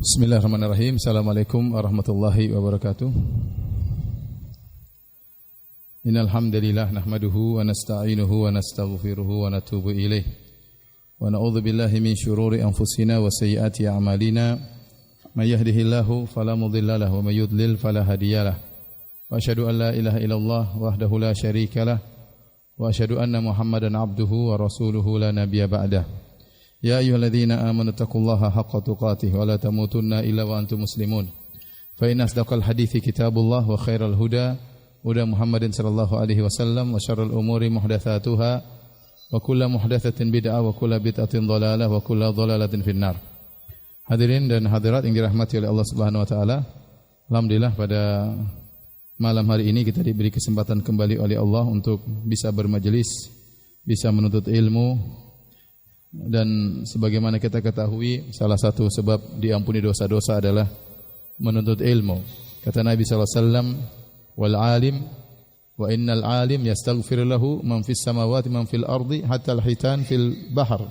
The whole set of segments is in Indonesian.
Bismillahirrahmanirrahim. Assalamualaikum warahmatullahi wabarakatuh. Innal hamdalillah nahmaduhu wa nasta'inuhu wa nastaghfiruhu wa natubu ilaih. Wa na'udzu billahi min shururi anfusina wa sayyiati a'malina. May yahdihillahu fala mudilla lahu wa may yudlil fala hadiyalah. Wa asyhadu an la ilaha illallah wahdahu la syarikalah wa asyhadu anna Muhammadan abduhu wa rasuluhu la nabiyya ba'dah. Ya ayyuhalladzina amanu taqullaha haqqa tuqatih wa la tamutunna illa wa antum muslimun. Fa inna asdaqal hadithi kitabullah wa khairal huda huda Muhammadin sallallahu alaihi wasallam wa syarrul umuri muhdatsatuha wa kullu muhdatsatin bid'ah wa kullu bid'atin dhalalah wa kullu dhalalatin finnar. Hadirin dan hadirat yang dirahmati oleh Allah Subhanahu wa taala. Alhamdulillah pada malam hari ini kita diberi kesempatan kembali oleh Allah untuk bisa bermajelis, bisa menuntut ilmu. Dan sebagaimana kita ketahui, salah satu sebab diampuni dosa-dosa adalah menuntut ilmu. Kata Nabi SAW, wal alim wa innal alim yastaghfir lahu man fis samawati man fil ardi hatta al hitan fil bahr.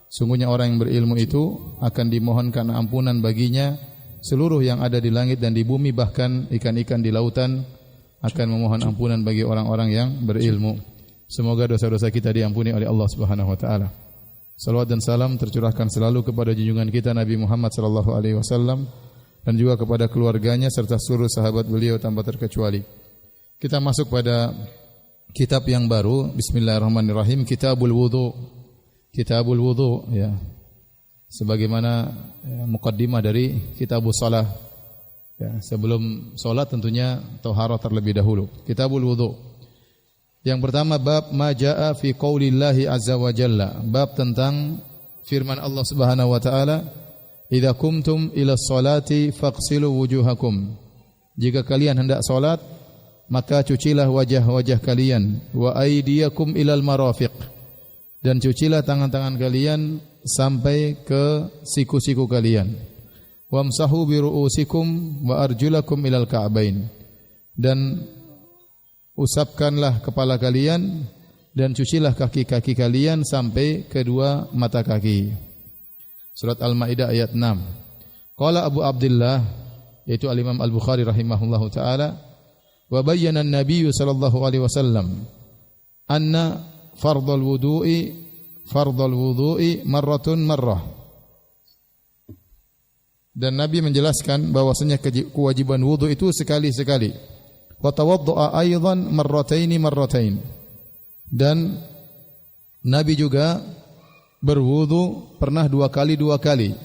Sungguhnya orang yang berilmu itu akan dimohonkan ampunan baginya seluruh yang ada di langit dan di bumi, bahkan ikan-ikan di lautan akan memohon ampunan bagi orang-orang yang berilmu. Semoga dosa-dosa kita diampuni oleh Allah Subhanahu wa taala. Salawat dan salam tercurahkan selalu kepada junjungan kita Nabi Muhammad sallallahu alaihi wasallam dan juga kepada keluarganya serta seluruh sahabat beliau tanpa terkecuali. Kita masuk pada kitab yang baru. Bismillahirrahmanirrahim. Kitabul Wudu. Kitabul Wudu, ya. Sebagaimana muqaddimah dari Kitabus Shalah. Ya, sebelum salat tentunya taharah terlebih dahulu. Kitabul Wudu. Yang pertama, bab ma jaa fi qaulillahi azza wa jalla, bab tentang firman Allah Subhanahu wa taala, idza kumtum ila sholati faghsilu wujuhakum. Jika kalian hendak salat, maka cucilah wajah-wajah kalian, wa aydiyakum ilal marafiq, dan cucilah tangan-tangan kalian sampai ke siku-siku kalian. Wamsahu bi ru'usikum wa arjulakum ilal ka'bain, dan usapkanlah kepala kalian dan cucilah kaki-kaki kalian sampai kedua mata kaki. Surat Al-Maidah ayat 6. Qala Abu Abdullah, yaitu Al-Imam Al-Bukhari rahimahullahu taala, wa bayyana an-nabiy sallallahu alaihi wasallam anna fardhal wudu'i marratun marrah. Dan Nabi menjelaskan bahwasanya kewajiban wudu itu sekali-sekali. Wa tawaddu'a aidan marratain. Dan Nabi juga berwudu pernah dua kali.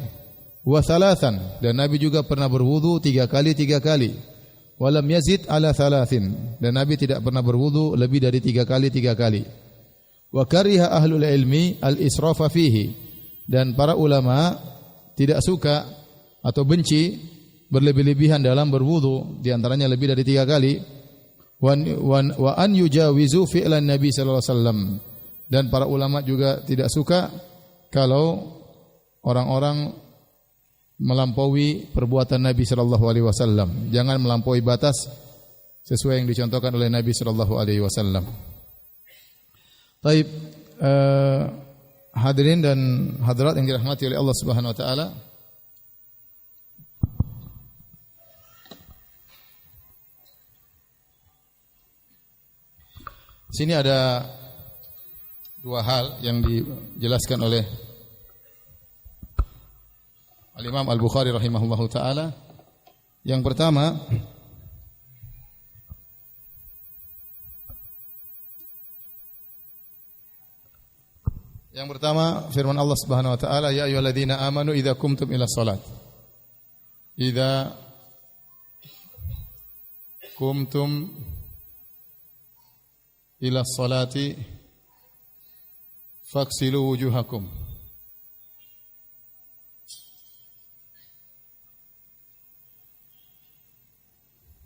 Wa thalathan, dan Nabi juga pernah berwudu tiga kali. Wa lam yazid ala thalathin, dan Nabi tidak pernah berwudu lebih dari tiga kali. Wa kariha ahlul ilmi al-israfa fihi, dan para ulama tidak suka atau benci berlebih-lebihan dalam berwudu, di antaranya lebih dari tiga kali. Wa an yujawizu fi'lan Nabi sallallahu alaihi wasallam, dan para ulama juga tidak suka kalau orang-orang melampaui perbuatan Nabi sallallahu alaihi wasallam. Jangan melampaui batas sesuai yang dicontohkan oleh Nabi sallallahu alaihi wasallam. Baik, hadirin dan hadirat yang dirahmati oleh Allah Subhanahu wa taala. Sini ada dua hal yang dijelaskan oleh Al-Imam Al-Bukhari rahimahullahu taala. Yang pertama firman Allah Subhanahu wa taala, ya ayyuhalladzina amanu idza qumtum ila shalat. Idza qumtum ila sholati faghsilu wujuhakum.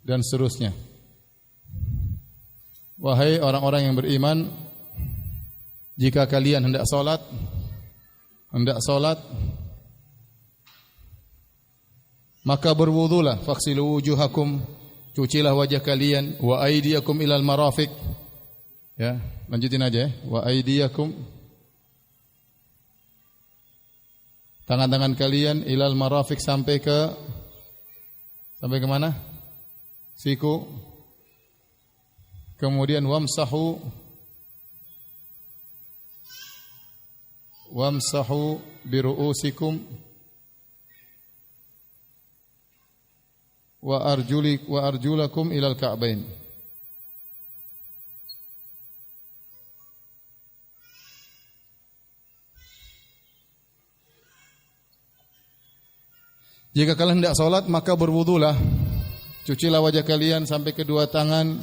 Dan seterusnya. Wahai orang-orang yang beriman, jika kalian hendak salat, maka berwudulah, faghsilu wujuhakum, cucilah wajah kalian, wa aydiyakum ilal marafiq. Ya, lanjutin aja ya. Wa aydiyakum tangan-tangan kalian ilal marafiq sampai ke mana? Siku. Kemudian wamsahu biru'usikum wa arjulakum ilal ka'bain. Jika kalian hendak salat maka berwudulah. Cucilah wajah kalian sampai kedua tangan,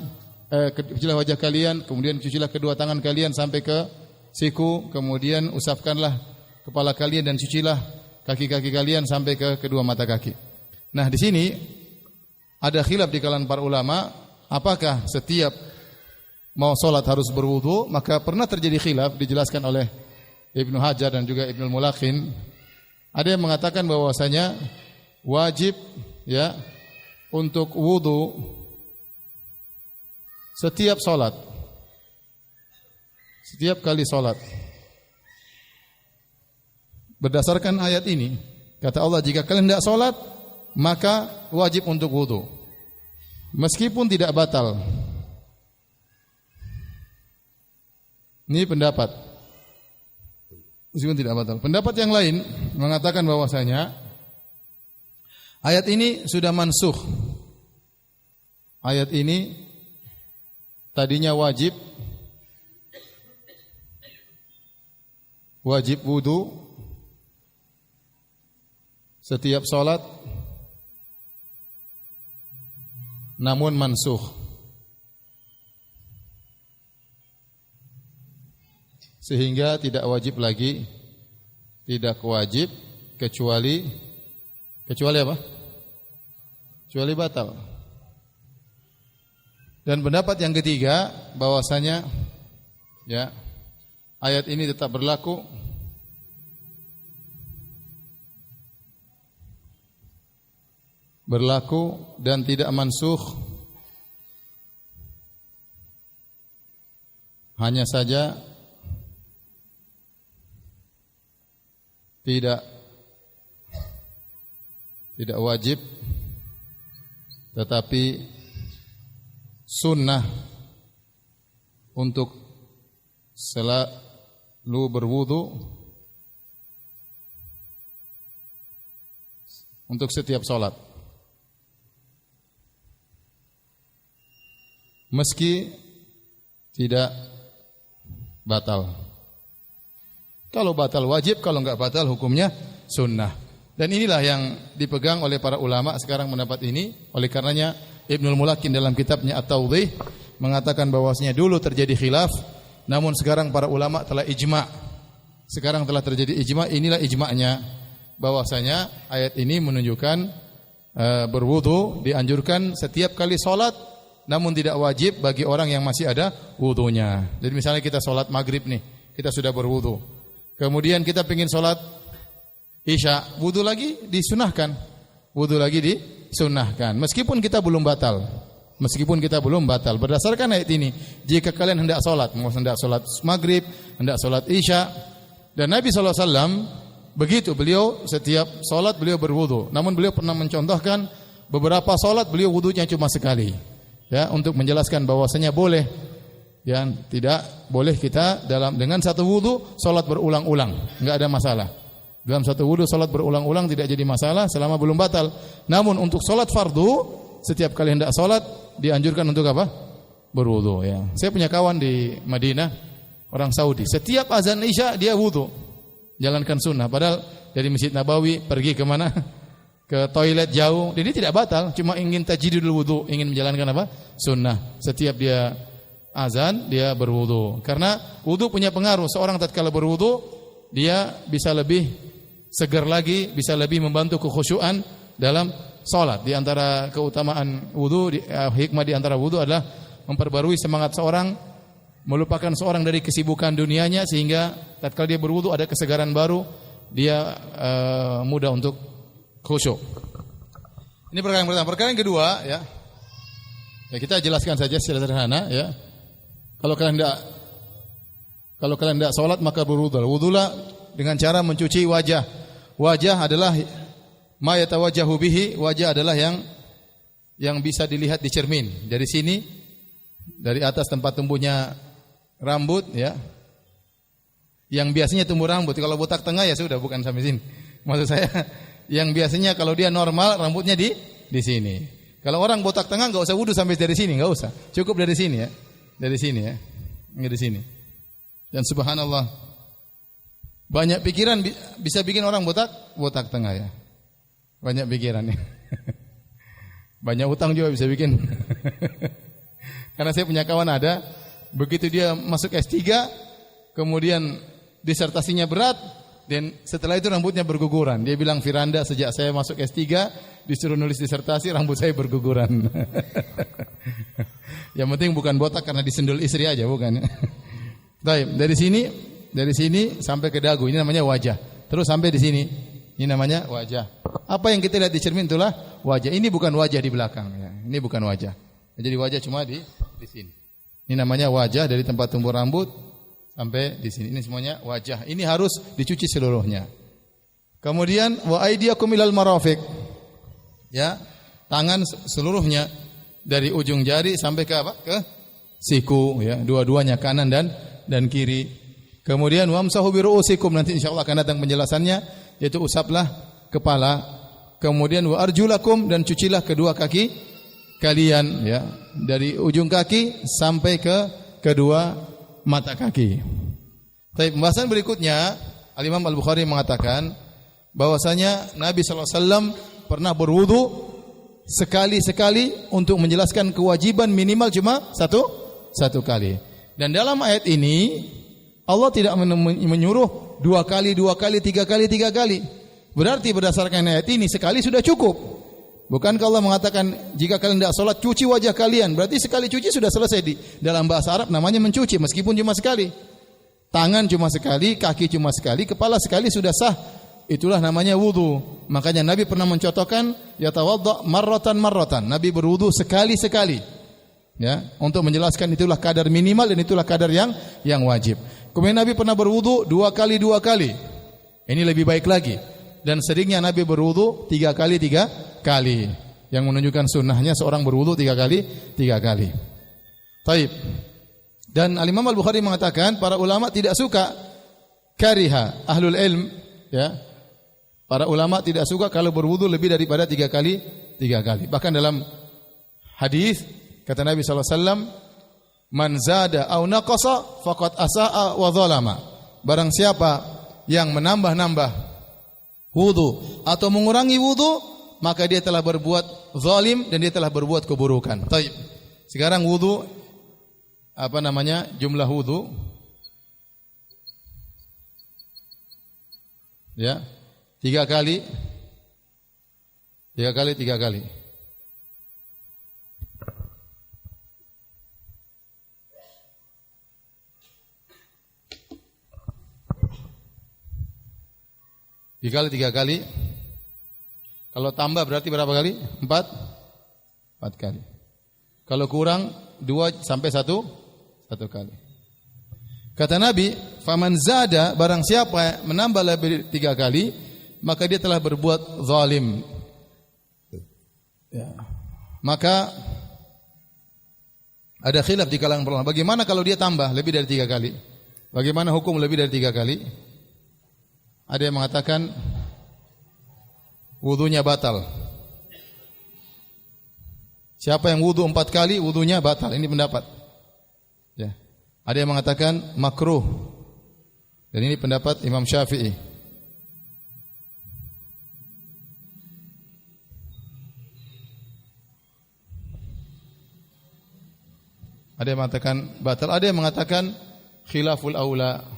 cucilah wajah kalian, kemudian cucilah kedua tangan kalian sampai ke siku, kemudian usapkanlah kepala kalian dan cucilah kaki-kaki kalian sampai ke kedua mata kaki. Nah, di sini ada khilaf di kalangan para ulama, apakah setiap mau salat harus berwudu? Maka pernah terjadi khilaf, dijelaskan oleh Ibnu Hajar dan juga Ibnu Mulaqin. Ada yang mengatakan bahwasanya wajib ya untuk wudu setiap salat, setiap kali salat. Berdasarkan ayat ini, kata Allah, jika kalian tidak salat maka wajib untuk wudu meskipun tidak batal. Ini pendapat, meskipun tidak batal. Pendapat yang lain mengatakan bahwasanya ayat ini sudah mansukh. Ayat ini tadinya wajib wudu setiap salat, namun mansukh. Sehingga tidak wajib lagi, tidak wajib kecuali apa? Kecuali batal. Dan pendapat yang ketiga bahwasanya ya ayat ini tetap berlaku dan tidak mansukh, hanya saja tidak wajib, tetapi sunnah untuk selalu berwudu untuk setiap salat, meski tidak batal. Kalau batal wajib, kalau enggak batal hukumnya sunnah. Dan inilah yang dipegang oleh para ulama sekarang pendapat ini. Oleh karenanya Ibnul Mulaqin dalam kitabnya At-Tawdih mengatakan bahwasanya dulu terjadi khilaf, namun sekarang para ulama telah ijma'. Sekarang telah terjadi ijma', inilah ijma'nya, bahwasanya ayat ini menunjukkan berwudu dianjurkan setiap kali salat, namun tidak wajib bagi orang yang masih ada wudunya. Jadi misalnya kita salat maghrib nih, kita sudah berwudu. Kemudian kita ingin salat Isya, wudu lagi disunahkan. Wudu lagi disunahkan. Meskipun kita belum batal. Berdasarkan ayat ini, jika kalian hendak salat, mau hendak salat maghrib, hendak salat Isya, dan Nabi SAW begitu, beliau setiap salat beliau berwudu. Namun beliau pernah mencontohkan beberapa salat beliau wudunya cuma sekali. Ya, untuk menjelaskan bahwasanya boleh, ya, tidak boleh kita dengan satu wudu salat berulang-ulang, enggak ada masalah. Dalam satu wudu salat berulang-ulang tidak jadi masalah selama belum batal. Namun untuk salat fardu, setiap kali hendak salat dianjurkan untuk apa? Berwudu, ya. Saya punya kawan di Madinah, orang Saudi. Setiap azan Isya dia wudu, jalankan sunnah. Padahal dari Masjid Nabawi pergi ke mana? Ke toilet jauh. Jadi tidak batal, cuma ingin tajdidul wudu, ingin menjalankan apa? Sunnah. Setiap dia azan dia berwudu. Karena wudu punya pengaruh. Seorang tatkala berwudu dia bisa lebih segar lagi, bisa lebih membantu kekhusyuan dalam salat. Di antara keutamaan wudu, hikmah di antara wudu adalah memperbarui semangat seorang, melupakan seorang dari kesibukan dunianya, sehingga tatkala dia berwudu ada kesegaran baru, dia mudah untuk khusyuk. Ini perkara yang pertama. Perkara yang kedua, ya kita jelaskan saja secara sederhana, ya. Kalau kalian tidak salat maka berwudu. Wudulah dengan cara mencuci wajah. Wajah adalah ma yatawajjahu bihi, wajah adalah yang bisa dilihat di cermin. Dari sini, dari atas tempat tumbuhnya rambut ya. Yang biasanya tumbuh rambut, kalau botak tengah ya sudah bukan sampai sini. Maksud saya yang biasanya kalau dia normal rambutnya di sini. Kalau orang botak tengah enggak usah wudu sampai dari sini, enggak usah. Cukup dari sini ya. Dari sini ya. Enggak di sini. Dan subhanallah banyak pikiran bisa bikin orang botak tengah ya. Banyak pikiran ya. Banyak utang juga bisa bikin. Karena saya punya kawan ada, begitu dia masuk S3, kemudian disertasinya berat, dan setelah itu rambutnya berguguran. Dia bilang, Firanda, sejak saya masuk S3, disuruh nulis disertasi, rambut saya berguguran. Yang penting bukan botak karena disendul istri aja, bukan. Baik, dari sini sampai ke dagu, ini namanya wajah. Terus sampai di sini, ini namanya wajah. Apa yang kita lihat di cermin itulah wajah. Ini bukan wajah di belakang. Ya. Ini bukan wajah. Jadi wajah cuma di sini. Ini namanya wajah dari tempat tumbuh rambut sampai di sini. Ini semuanya wajah. Ini harus dicuci seluruhnya. Kemudian wa aydiyakum ilal marafiq. Ya, tangan seluruhnya dari ujung jari sampai ke apa? Ke siku ya, dua-duanya kanan dan kiri. Kemudian wamsahu bi ru'usikum, nanti insyaallah akan datang penjelasannya, yaitu usaplah kepala. Kemudian wa arjulakum, dan cucilah kedua kaki kalian ya, dari ujung kaki sampai ke kedua mata kaki. Baik, pembahasan berikutnya, Al-Imam Al-Bukhari mengatakan bahwasanya Nabi sallallahu alaihi wasallam pernah berwudu sekali-sekali untuk menjelaskan kewajiban minimal cuma satu kali. Dan dalam ayat ini Allah tidak menyuruh dua kali, tiga kali. Berarti berdasarkan ayat ini sekali sudah cukup. Bukankah Allah mengatakan jika kalian tidak salat cuci wajah kalian, berarti sekali cuci sudah selesai. Di dalam bahasa Arab namanya mencuci meskipun cuma sekali. Tangan cuma sekali, kaki cuma sekali, kepala sekali sudah sah. Itulah namanya wudu. Makanya Nabi pernah mencontohkan yatawadda marratan. Nabi berwudu sekali-sekali. Ya, untuk menjelaskan itulah kadar minimal dan itulah kadar yang wajib. Kemudian Nabi pernah berwudu dua kali. Ini lebih baik lagi. Dan seringnya Nabi berwudu tiga kali. Yang menunjukkan sunnahnya seorang berwudu tiga kali. Taib. Dan Al-Imam Al-Bukhari mengatakan para ulama tidak suka, kariha ahlul ilm ya. Para ulama tidak suka kalau berwudu lebih daripada tiga kali. Bahkan dalam hadis kata Nabi sallallahu alaihi wasallam, man zada aw naqasa faqad asaa wa zalama. Barang siapa yang menambah wudu atau mengurangi wudu, maka dia telah berbuat zalim dan dia telah berbuat keburukan. Baik. Sekarang wudu jumlah wudu ya, tiga kali. Dikali tiga kali. Kalau tambah berarti berapa kali? Empat kali. Kalau kurang 2 sampai 1 kali. Kata Nabi, faman zada, barang siapa menambah lebih 3 kali, maka dia telah berbuat zalim. Ya. Maka ada khilaf di kalangan ulama. Bagaimana kalau dia tambah lebih dari 3 kali? Bagaimana hukum lebih dari 3 kali? Ada yang mengatakan wudunya batal. Siapa yang wudu 4 kali, wudunya batal. Ini pendapat. Ya. Ada yang mengatakan makruh. Dan ini pendapat Imam Syafi'i. Ada yang mengatakan batal, ada yang mengatakan khilaful aula.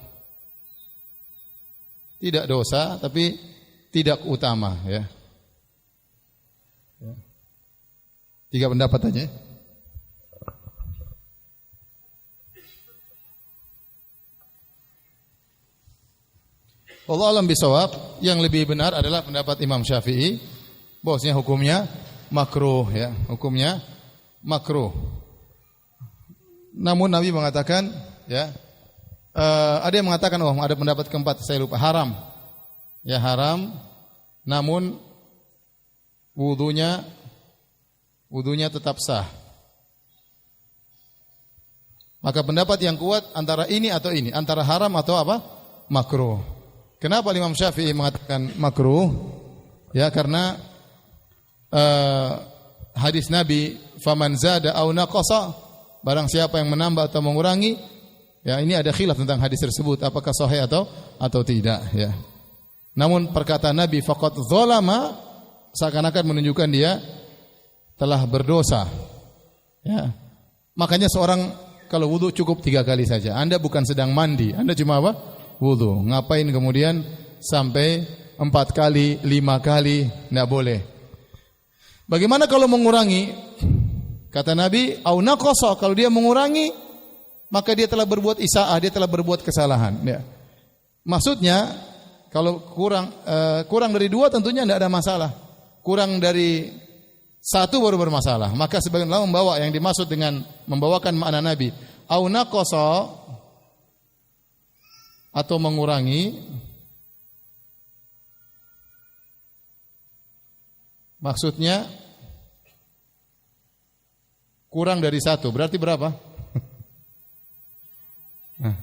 Tidak dosa, tapi tidak utama, ya. 3 pendapat aja. Allah alam bisawab, yang lebih benar adalah pendapat Imam Syafi'i, bahwasanya hukumnya makruh, ya, hukumnya makruh. Namun Nabi mengatakan, ya, ada yang mengatakan, ada pendapat keempat, saya lupa, haram. Ya, haram namun wudunya tetap sah. Maka pendapat yang kuat antara ini atau ini, antara haram atau apa? Makruh. Kenapa Imam Syafi'i mengatakan makruh? Ya, karena hadis Nabi, "Faman zada aw naqasa", barang siapa yang menambah atau mengurangi, ya ini ada khilaf tentang hadis tersebut apakah sahih atau tidak, ya. Namun perkataan Nabi faqad zalama seakan-akan menunjukkan dia telah berdosa. Ya. Makanya seorang kalau wudu cukup 3 kali saja. Anda bukan sedang mandi, Anda cuma apa? Wudu. Ngapain kemudian sampai 4 kali, 5 kali? Tidak boleh. Bagaimana kalau mengurangi? Kata Nabi, au naqasa, kalau dia mengurangi, maka dia telah berbuat isaah, dia telah berbuat kesalahan. Ya. Maksudnya, kalau kurang dari 2 tentunya tidak ada masalah. Kurang dari 1 baru bermasalah. Maka sebagian ulama membawa yang dimaksud dengan membawakan makna Nabi, au naqasa atau mengurangi, maksudnya kurang dari 1. Berarti berapa? Nah,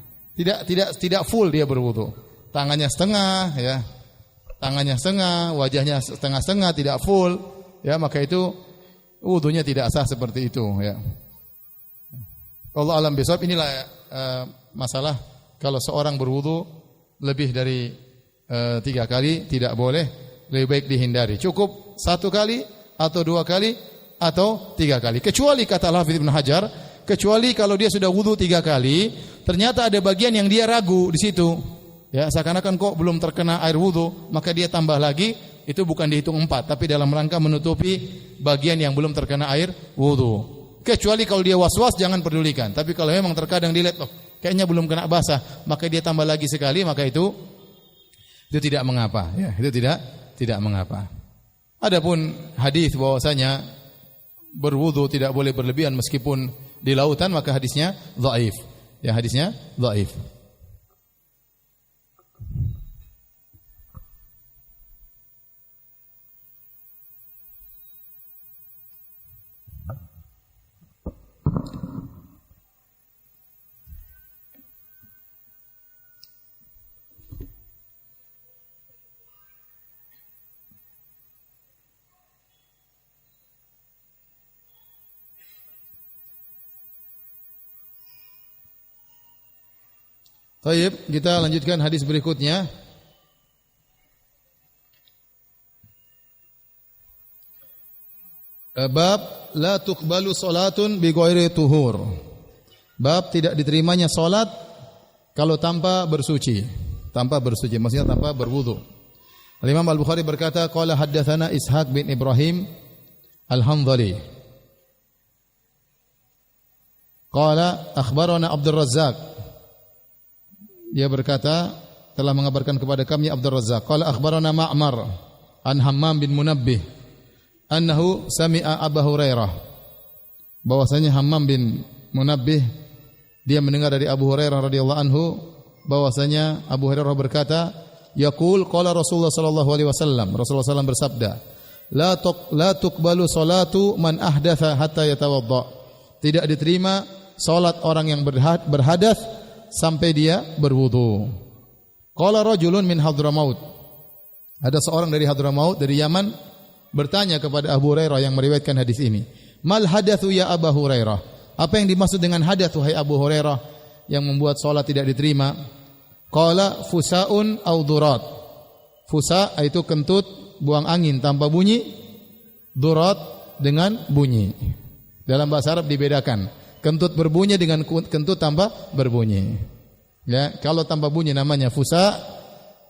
tidak full dia berwudu. Tangannya setengah, ya. Tangannya setengah, wajahnya setengah-setengah, tidak full. Ya, maka itu wudunya tidak sah seperti itu, ya. Allah alam bisawab. Inilah masalah kalau seorang berwudu lebih dari 3 kali tidak boleh, lebih baik dihindari. Cukup 1 kali atau 2 kali atau 3 kali. Kecuali kata Al-Hafidz Ibnu Hajar, kecuali kalau dia sudah wudu 3 kali, ternyata ada bagian yang dia ragu di situ. Ya, seakan-akan kok belum terkena air wudu, maka dia tambah lagi, itu bukan dihitung 4, tapi dalam rangka menutupi bagian yang belum terkena air wudu. Kecuali kalau dia was-was, jangan pedulikan. Tapi kalau memang terkadang dilihat, kayaknya belum kena basah, maka dia tambah lagi sekali, maka itu tidak mengapa, ya, itu tidak mengapa. Adapun hadis bahwasanya berwudu tidak boleh berlebihan meskipun di lautan, maka hadisnya dhaif. Ya, hadisnya dhaif. Baik, kita lanjutkan hadis berikutnya. Bab la tuqbalu salatun bi ghairi tuhur. Bab tidak diterimanya salat kalau tanpa bersuci. Tanpa bersuci, maksudnya tanpa berwudu. Al-Imam Al-Bukhari berkata, qala haddatsana Ishaq bin Ibrahim Al-Hanzali. Qala akhbarana Abdul Razzaq. Dia berkata, telah mengabarkan kepada kami Abdul Razzaq. Qala akhbarana Ma'mar an Hammam bin Munabbih annahu sami'a Abu Hurairah. Bahwasanya Hammam bin Munabbih dia mendengar dari Abu Hurairah radhiyallahu anhu bahwasanya Abu Hurairah berkata, yaqul qala Rasulullah sallallahu alaihi wasallam. Rasulullah sallallahu bersabda, la tuqbalu salatu man ahdatha hatta yatawadda. Tidak diterima salat orang yang berhadas sampai dia berwudu. Qala rajulun min Hadramaut. Ada seorang dari Hadramaut, dari Yaman, bertanya kepada Abu Hurairah yang meriwayatkan hadis ini. Mal hadatsu ya Abu Hurairah? Apa yang dimaksud dengan hadatz wahai Abu Hurairah yang membuat salat tidak diterima? Qala fusaun au durat. Fusa itu kentut buang angin tanpa bunyi, durat dengan bunyi. Dalam bahasa Arab dibedakan. Kentut berbunyi dengan kentut tanpa berbunyi. Ya, kalau tanpa bunyi namanya fusa,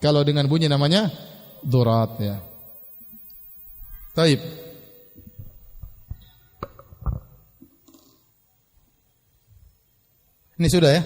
kalau dengan bunyi namanya durat, ya. Baik. Ini sudah ya?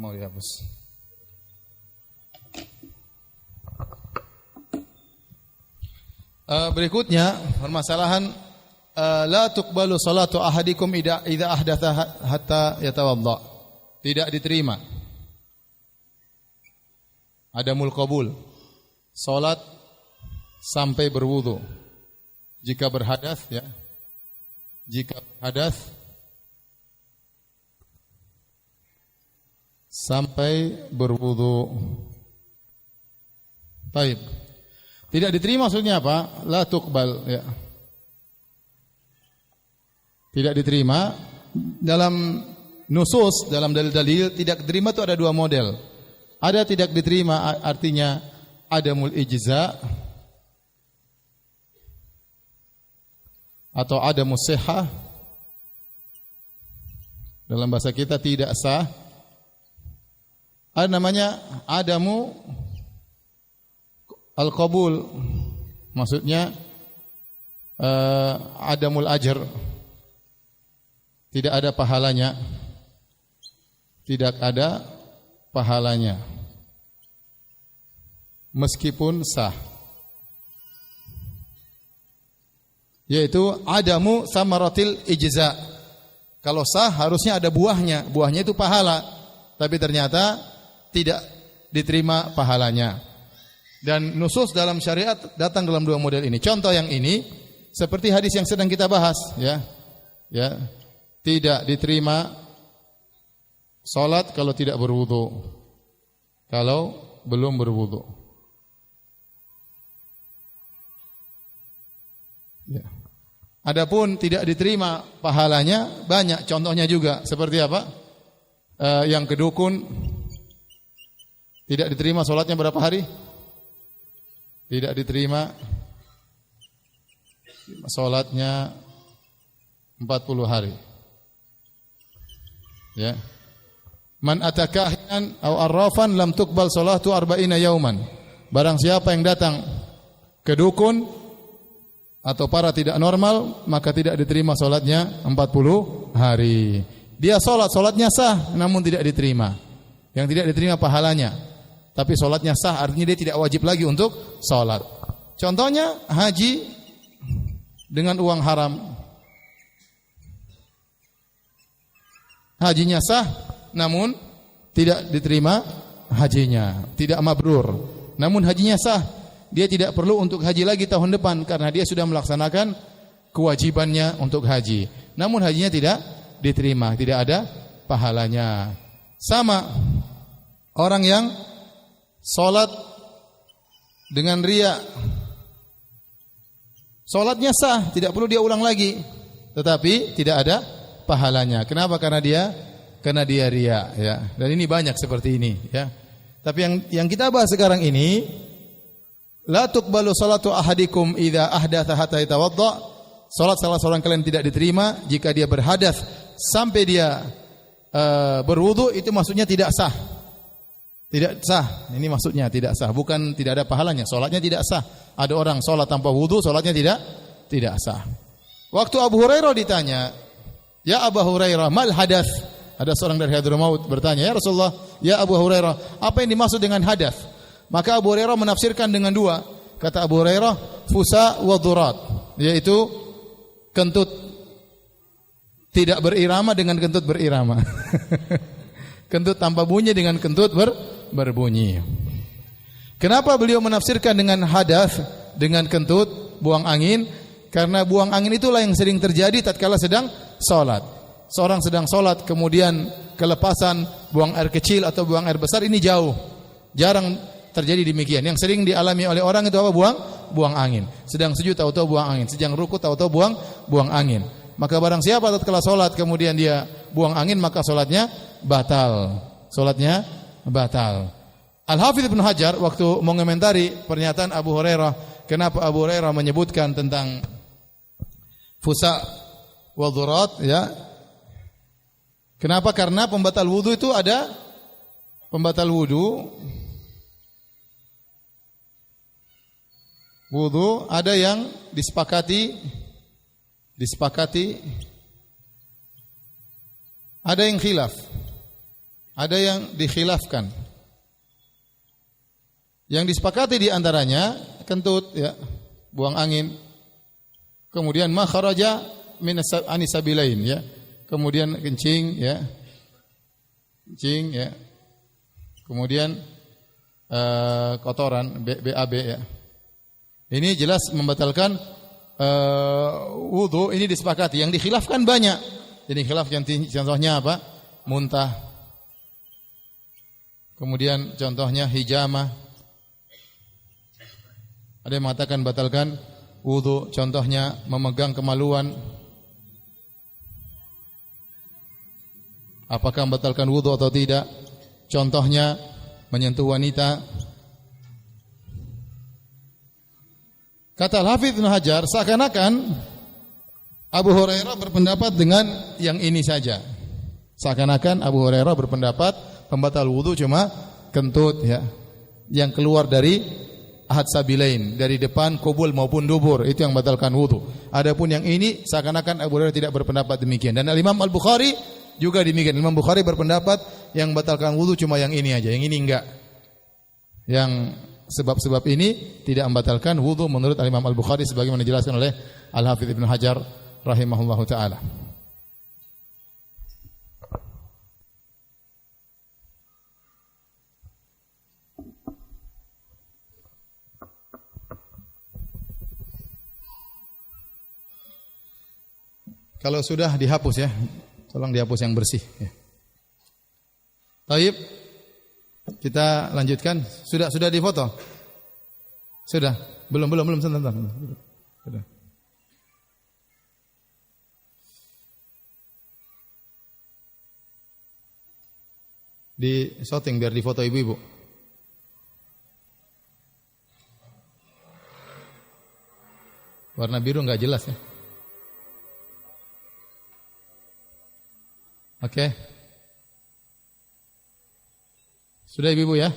mau dihapus. Berikutnya permasalahan la tuqbalu salatu ahadikum idza ahdatha hatta yatawadda. Tidak diterima. Adamul qabul. Salat sampai berwudu. Jika berhadas ya. Jika berhadas sampai berwudu. Baik. Tidak diterima maksudnya apa? La tuqbal ya. Tidak diterima dalam nusus, dalam dalil-dalil tidak diterima itu ada dua model. Ada tidak diterima artinya adamul ijza atau adamus sihah. Dalam bahasa kita tidak sah. Ada namanya adamu al-qabul, maksudnya adamul ajr, tidak ada pahalanya, tidak ada pahalanya, meskipun sah. Yaitu adamu samaratil ijza. Kalau sah harusnya ada buahnya, buahnya itu pahala, tapi ternyata tidak diterima pahalanya. Dan nusus dalam syariat datang dalam dua model ini. Contoh yang ini seperti hadis yang sedang kita bahas ya. Ya. Tidak diterima salat kalau tidak berwudu. Kalau belum berwudu. Ya. Adapun tidak diterima pahalanya banyak contohnya juga. Seperti apa? Yang kedukun tidak diterima salatnya berapa hari? Tidak diterima salatnya 40 hari. Ya. Man atakahinan aw arrafan lam tuqbal salatu 40 yauman. Barang siapa yang datang ke dukun atau para tidak normal, maka tidak diterima salatnya 40 hari. Dia salatnya sah namun tidak diterima. Yang tidak diterima pahalanya. Tapi solatnya sah, artinya dia tidak wajib lagi untuk solat. Contohnya haji dengan uang haram. Hajinya sah, namun tidak diterima hajinya, tidak mabrur. Namun hajinya sah, dia tidak perlu untuk haji lagi tahun depan karena dia sudah melaksanakan kewajibannya untuk haji. Namun hajinya tidak diterima, tidak ada pahalanya. Sama orang yang salat dengan riya. Salatnya sah, tidak perlu dia ulang lagi. Tetapi tidak ada pahalanya. Kenapa? Karena dia riya ya. Dan ini banyak seperti ini ya. Tapi yang kita bahas sekarang ini la tuqbalu salatu ahadikum idza ahdatha hatta yatawadda. Salat salah seorang kalian tidak diterima jika dia berhadas sampai dia berwudu, itu maksudnya tidak sah. Tidak sah, ini maksudnya tidak sah, bukan tidak ada pahalanya. Salatnya tidak sah. Ada orang salat tanpa wudu, salatnya tidak sah. Waktu Abu Hurairah ditanya, "Ya Abu Hurairah, mal hadas?" Ada seorang dari Hadramaut bertanya, "Ya Rasulullah, ya Abu Hurairah, apa yang dimaksud dengan hadas?" Maka Abu Hurairah menafsirkan dengan dua. Kata Abu Hurairah, "Fusa wa dhurat", yaitu kentut tidak berirama dengan kentut berirama. Kentut tanpa bunyi dengan kentut berbunyi. Kenapa beliau menafsirkan dengan hadas, dengan kentut, buang angin? Karena buang angin itulah yang sering terjadi tatkala sedang salat. Seorang sedang salat kemudian kelepasan buang air kecil atau buang air besar, ini jauh. Jarang terjadi demikian. Yang sering dialami oleh orang itu apa? Buang angin. Sedang sujud tahu-tahu buang angin, sedang ruku tahu-tahu buang angin. Maka barang siapa tatkala salat kemudian dia buang angin, maka salatnya batal. Salatnya batal. Al-Hafidz Ibnu Hajar waktu mengomentari pernyataan Abu Hurairah, kenapa Abu Hurairah menyebutkan tentang fusa wa dhurat ya? Kenapa? Karena pembatal wudu itu ada pembatal wudu ada yang disepakati, ada yang khilaf. ada yang dikhilafkan. Yang disepakati di antaranya kentut, ya, buang angin. Kemudian ma kharaja min anisabilain, ya. Kemudian kencing, ya. Kencing, ya. Kemudian kotoran BAB, ya. Ini jelas membatalkan wudu. Ini disepakati. Yang dikhilafkan banyak. Jadi khilaf contohnya apa? Muntah. Kemudian contohnya hijamah. Ada yang mengatakan batalkan wudu. Contohnya memegang kemaluan. Apakah membatalkan wudu atau tidak? Contohnya menyentuh wanita. Kata Al-Hafidz Ibnu Hajar, seakan-akan Abu Hurairah berpendapat dengan yang ini saja. Seakan-akan Abu Hurairah berpendapat pembatal wudu cuma kentut, ya, yang keluar dari ahad sabilain, dari depan kubul maupun dubur, itu yang batalkan wudu. Adapun yang ini seakan-akan Abu Hurairah tidak berpendapat demikian. Dan Imam Al-Bukhari juga demikian. Imam Bukhari berpendapat yang batalkan wudu cuma yang ini aja, yang ini enggak. Yang sebab-sebab ini tidak membatalkan wudu menurut Imam Al-Bukhari sebagaimana dijelaskan oleh Al-Hafidz Ibnu Hajar rahimahullahu taala. Kalau sudah dihapus, ya. Tolong dihapus yang bersih, ya. Baik. Kita lanjutkan. Sudah difoto? Sudah? Belum, sebentar. Sudah. Di shooting biar difoto ibu-ibu. Warna biru enggak jelas, ya. Oke. Sudah ibu-ibu, ya?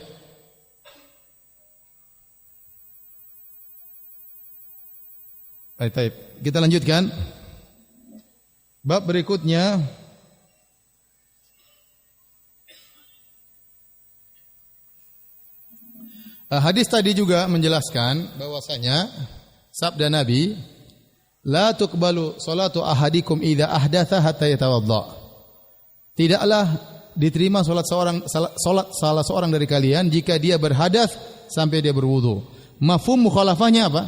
Baik. Kita lanjutkan. Bab berikutnya hadis tadi juga menjelaskan bahwasanya sabda Nabi, la tuqbalu salatu ahadikum idza ahdatha hatta yatawadda. Tidaklah diterima salat salah seorang dari kalian jika dia berhadas sampai dia berwudu. Mafhum mukhalafahnya apa?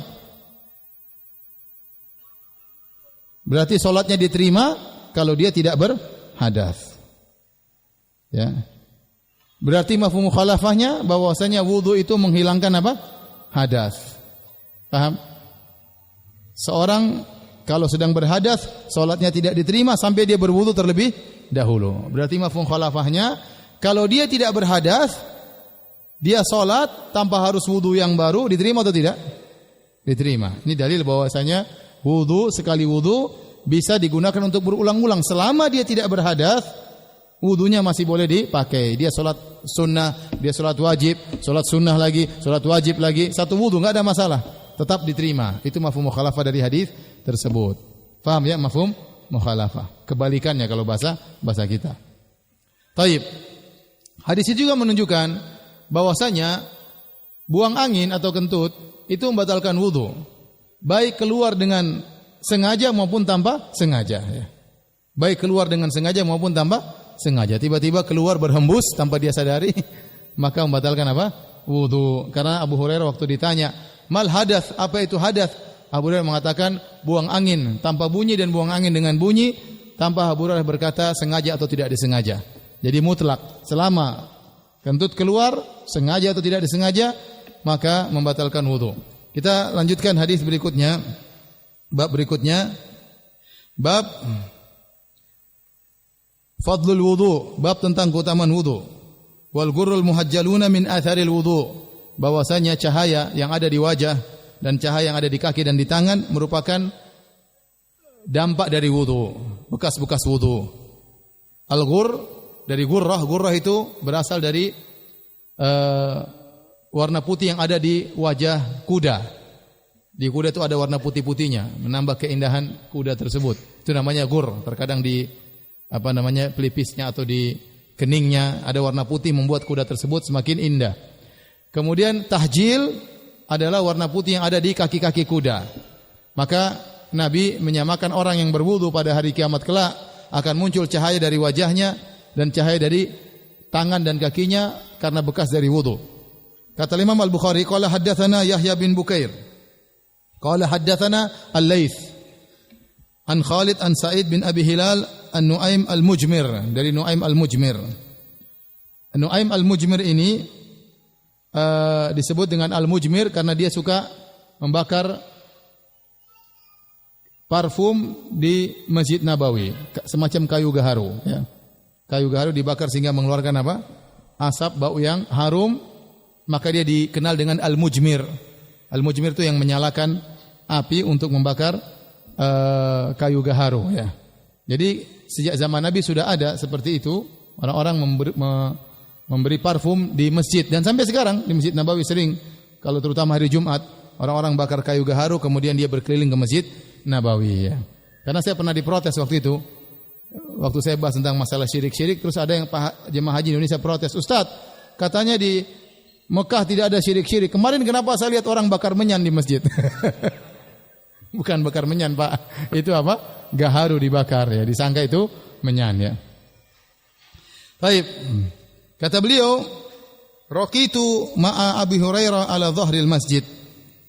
Berarti salatnya diterima kalau dia tidak berhadas. Ya. Berarti mafhum mukhalafahnya bahwasanya wudu itu menghilangkan apa? Hadas. Paham? Seorang kalau sedang berhadas, salatnya tidak diterima sampai dia berwudu terlebih dahulu. Berarti mafhum mukhalafahnya, kalau dia tidak berhadas, dia salat tanpa harus wudu yang baru, diterima atau tidak? Diterima. Ini dalil bahwasanya wudu, sekali wudu bisa digunakan untuk berulang-ulang selama dia tidak berhadas. Wudunya masih boleh dipakai. Dia salat sunnah, dia salat wajib, salat sunnah lagi, salat wajib lagi, satu wudu enggak ada masalah, tetap diterima. Itu mafhum mukhalafah dari hadis tersebut. Paham, ya, mafhum mukhalafah. Kebalikannya kalau bahasa kita. Taib. Hadis ini juga menunjukkan bahwasanya buang angin atau kentut itu membatalkan wudu, baik keluar dengan sengaja maupun tanpa sengaja, ya. Baik keluar dengan sengaja maupun tanpa sengaja. Tiba-tiba keluar berhembus tanpa dia sadari, maka membatalkan apa? Wudu. Karena Abu Hurairah waktu ditanya, "Mal hadath?" Apa itu hadath? Abu Hurairah mengatakan buang angin tanpa bunyi dan buang angin dengan bunyi, tanpa Abu Hurairah berkata sengaja atau tidak disengaja. Jadi mutlak, selama kentut keluar sengaja atau tidak disengaja, maka membatalkan wudu. Kita lanjutkan hadis berikutnya. Bab berikutnya, bab fadlul wudu, bab tentang keutamaan wudu. Wal ghurrul muhajjaluna min atharil wudu, bahwasanya cahaya yang ada di wajah dan cahaya yang ada di kaki dan di tangan merupakan dampak dari wudu, bekas-bekas wudu. Al-ghurr dari ghurrah itu berasal dari warna putih yang ada di wajah kuda. Di kuda itu ada warna putih-putihnya, menambah keindahan kuda tersebut. Itu namanya ghurr. Terkadang di pelipisnya atau di keningnya, ada warna putih membuat kuda tersebut semakin indah. Kemudian tahjil adalah warna putih yang ada di kaki-kaki kuda. Maka Nabi menyamakan orang yang berwudu pada hari kiamat kelak akan muncul cahaya dari wajahnya dan cahaya dari tangan dan kakinya karena bekas dari wudu. Kata Imam Al-Bukhari, qala haddatsana Yahya bin Bukair. Qala haddatsana Al-Laits an Khalid an Sa'id bin Abi Hilal an Nuaim Al-Mujmir, dari Nuaim Al-Mujmir. Nuaim Al-Mujmir ini disebut dengan Al-Mujmir karena dia suka membakar parfum di Masjid Nabawi, semacam kayu gaharu, ya. Kayu gaharu dibakar sehingga mengeluarkan apa? Asap, bau yang harum, maka dia dikenal dengan Al-Mujmir. Al-Mujmir itu yang menyalakan api untuk membakar kayu gaharu, ya. Jadi sejak zaman Nabi sudah ada seperti itu, orang-orang memberi parfum di masjid, dan sampai sekarang di Masjid Nabawi sering, kalau terutama hari Jumat, orang-orang bakar kayu gaharu kemudian dia berkeliling ke Masjid Nabawi, ya. Karena saya pernah diprotes waktu itu, waktu saya bahas tentang masalah syirik-syirik, terus ada yang jemaah haji Indonesia protes, Ustaz, katanya di Mekah tidak ada syirik-syirik. Kemarin kenapa saya lihat orang bakar menyan di masjid? Bukan bakar menyan, Pak. Itu apa? Gaharu dibakar, ya. Disangka itu menyan, ya. Baik. Kata beliau, raqitu ma'a Abi Hurairah ala dhahril masjid.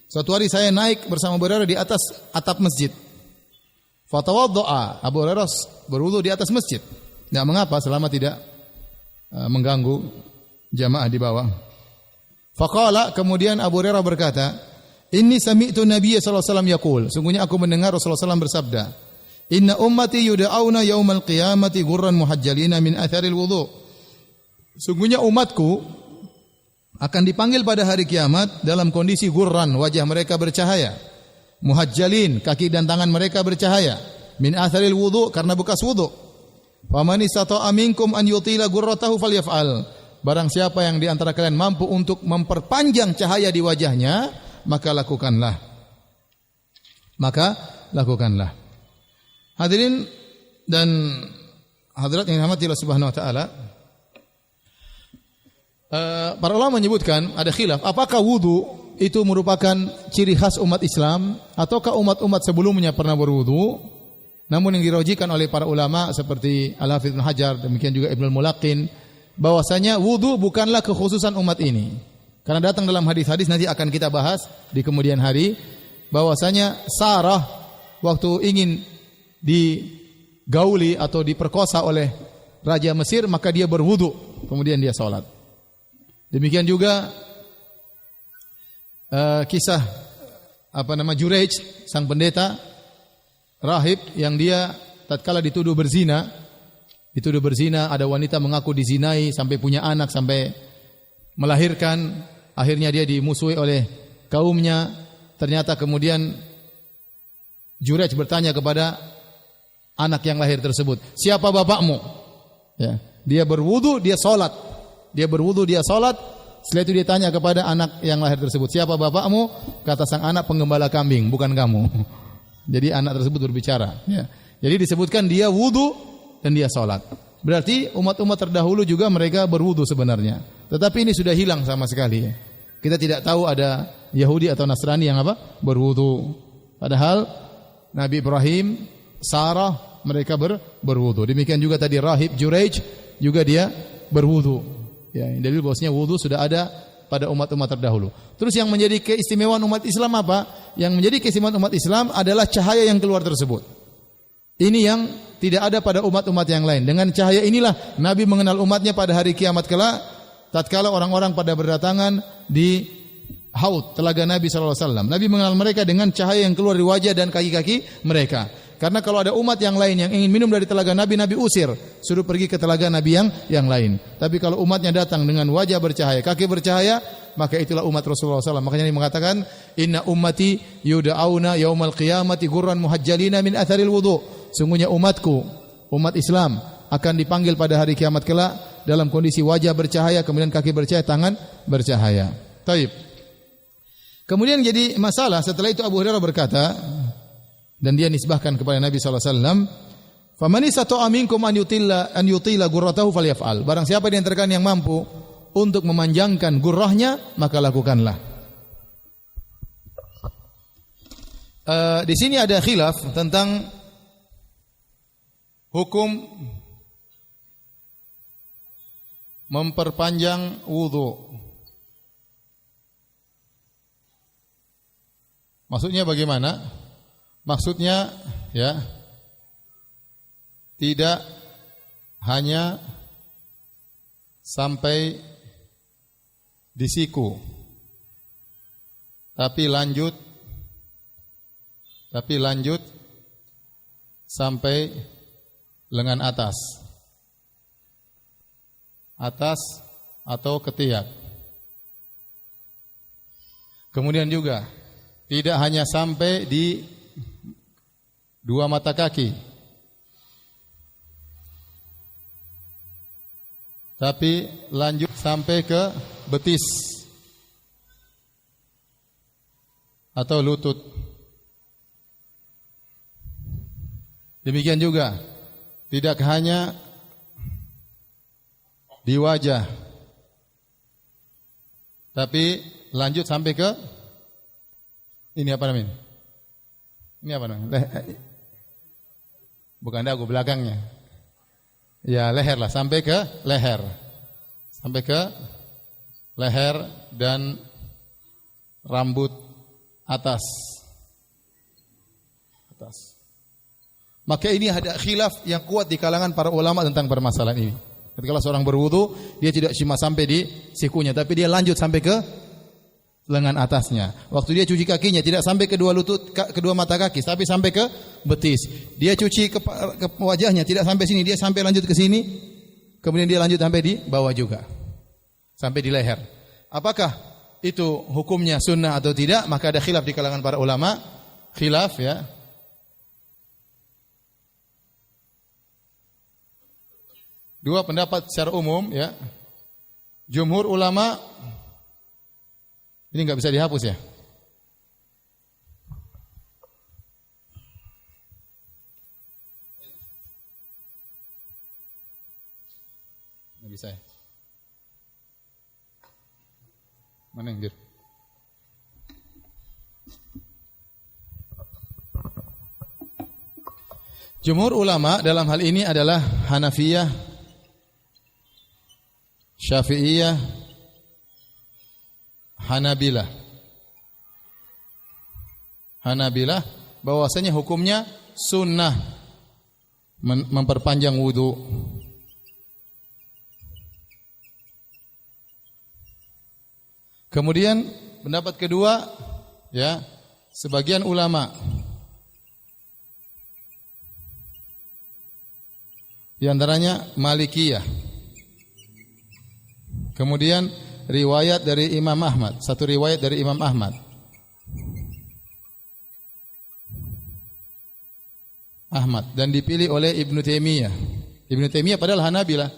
Suatu hari saya naik bersama Abu Hurairah di atas atap masjid. Fatawadda'a, Abu Hurairah berwudu di atas masjid. Tidak mengapa selama tidak mengganggu jamaah di bawah. Faqala, kemudian Abu Hurairah berkata, "Inni sami'tu Nabiy sallallahu alaihi wasallam yaqul." Sungguhnya aku mendengar Rasulullah SAW bersabda, "Inna ummati yud'auna yaumal qiyamati ghurran muhajjalina min atharil wudu." Sungguhnya umatku akan dipanggil pada hari kiamat dalam kondisi gurran, wajah mereka bercahaya, muhajjalin, kaki dan tangan mereka bercahaya, min atharil wudu, karena bekas wudu. Faman istata'a minkum an yutila gurratahu falyaf'al. Barang siapa yang di antara kalian mampu untuk memperpanjang cahaya di wajahnya, maka lakukanlah. Maka lakukanlah. Hadirin dan hadirat yang dirahmati Allah Subhanahu wa taala, para ulama menyebutkan ada khilaf, apakah wudu itu merupakan ciri khas umat Islam ataukah umat-umat sebelumnya pernah berwudu? Namun yang dirajikan oleh para ulama seperti Al-Hafidz Ibnu Hajar, demikian juga Ibnu Mulaqin, bahwasanya wudu bukanlah kekhususan umat ini. Karena datang dalam hadis-hadis, nanti akan kita bahas di kemudian hari, bahwasanya Sarah waktu ingin digauli atau diperkosa oleh Raja Mesir, maka dia berwudu, kemudian dia salat. Demikian juga kisah Juraij, sang pendeta rahib yang dia tatkala dituduh berzina, ada wanita mengaku dizinai sampai punya anak, sampai melahirkan, akhirnya dia dimusuhi oleh kaumnya. Ternyata kemudian Juraij bertanya kepada anak yang lahir tersebut, "Siapa bapakmu?" Ya, dia berwudu, dia salat. Dia berwudu, dia salat. Setelah itu dia tanya kepada anak yang lahir tersebut, "Siapa bapakmu?" Kata sang anak, "Penggembala kambing, bukan kamu." Jadi anak tersebut berbicara. Ya. Jadi disebutkan dia wudu dan dia salat. Berarti umat-umat terdahulu juga mereka berwudu sebenarnya. Tetapi ini sudah hilang sama sekali. Kita tidak tahu ada Yahudi atau Nasrani yang berwudu. Padahal Nabi Ibrahim, Sarah, mereka berwudu. Demikian juga tadi rahib Juraij juga dia berwudu. Ya, dalil bahwasanya wudu sudah ada pada umat-umat terdahulu. Terus yang menjadi keistimewaan umat Islam apa? Yang menjadi keistimewaan umat Islam adalah cahaya yang keluar tersebut. Ini yang tidak ada pada umat-umat yang lain. Dengan cahaya inilah Nabi mengenal umatnya pada hari kiamat kelak, tatkala orang-orang pada berdatangan di haud, telaga Nabi sallallahu alaihi wasallam. Nabi mengenal mereka dengan cahaya yang keluar dari wajah dan kaki-kaki mereka. Karena kalau ada umat yang lain yang ingin minum dari telaga Nabi, Nabi usir, suruh pergi ke telaga Nabi yang lain. Tapi kalau umatnya datang dengan wajah bercahaya, kaki bercahaya, maka itulah umat Rasulullah SAW. Makanya Nabi mengatakan, "Inna ummati yud'auna yaumal qiyamati ghurran muhajjalina min atharil wudu." Sungguhnya umatku, umat Islam akan dipanggil pada hari kiamat kelak dalam kondisi wajah bercahaya, kemudian kaki bercahaya, tangan bercahaya. Taib. Kemudian jadi masalah setelah itu Abu Hurairah berkata, dan dia nisbahkan kepada Nabi sallallahu alaihi wasallam, Faman istata'a minkum an yutila gurratahu falyaf'al. Barang siapa di antara kalian yang mampu untuk memanjangkan gurrahnya, maka lakukanlah. Di sini ada khilaf tentang hukum memperpanjang wudu. Maksudnya bagaimana? Maksudnya ya, tidak hanya sampai di siku, tapi lanjut sampai lengan atas atau ketiak. Kemudian juga tidak hanya sampai di dua mata kaki, tapi lanjut sampai ke betis atau lutut. Demikian juga tidak hanya di wajah, tapi lanjut sampai ke ini apa namanya? Ini apa namanya? Bukan dagu, belakangnya. Ya, leher lah, sampai ke leher. Sampai ke leher dan rambut atas. Maka ini ada khilaf yang kuat di kalangan para ulama tentang permasalahan ini. Ketika seorang berwudu, dia tidak cuma sampai di sikunya, tapi dia lanjut sampai ke lengan atasnya. Waktu dia cuci kakinya tidak sampai kedua lutut, kedua mata kaki, tapi sampai ke betis. Dia cuci ke wajahnya tidak sampai sini, dia sampai lanjut ke sini. Kemudian dia lanjut sampai di bawah juga, sampai di leher. Apakah itu hukumnya sunnah atau tidak? Maka ada khilaf di kalangan para ulama. Khilaf ya. Dua pendapat secara umum ya. Jumhur ulama, ini enggak bisa dihapus ya. Enggak bisa ya. Mana yang dir? Jumhur ulama dalam hal ini adalah Hanafiyah, Syafi'iyah, Hanabilah bahwasanya hukumnya sunnah memperpanjang wudu. Kemudian pendapat kedua ya, sebagian ulama di antaranya Malikiyah. Kemudian riwayat dari Imam Ahmad, satu riwayat dari Imam Ahmad. Dan dipilih oleh Ibnu Taimiyah. Ibnu Taimiyah padahal Hanabilah,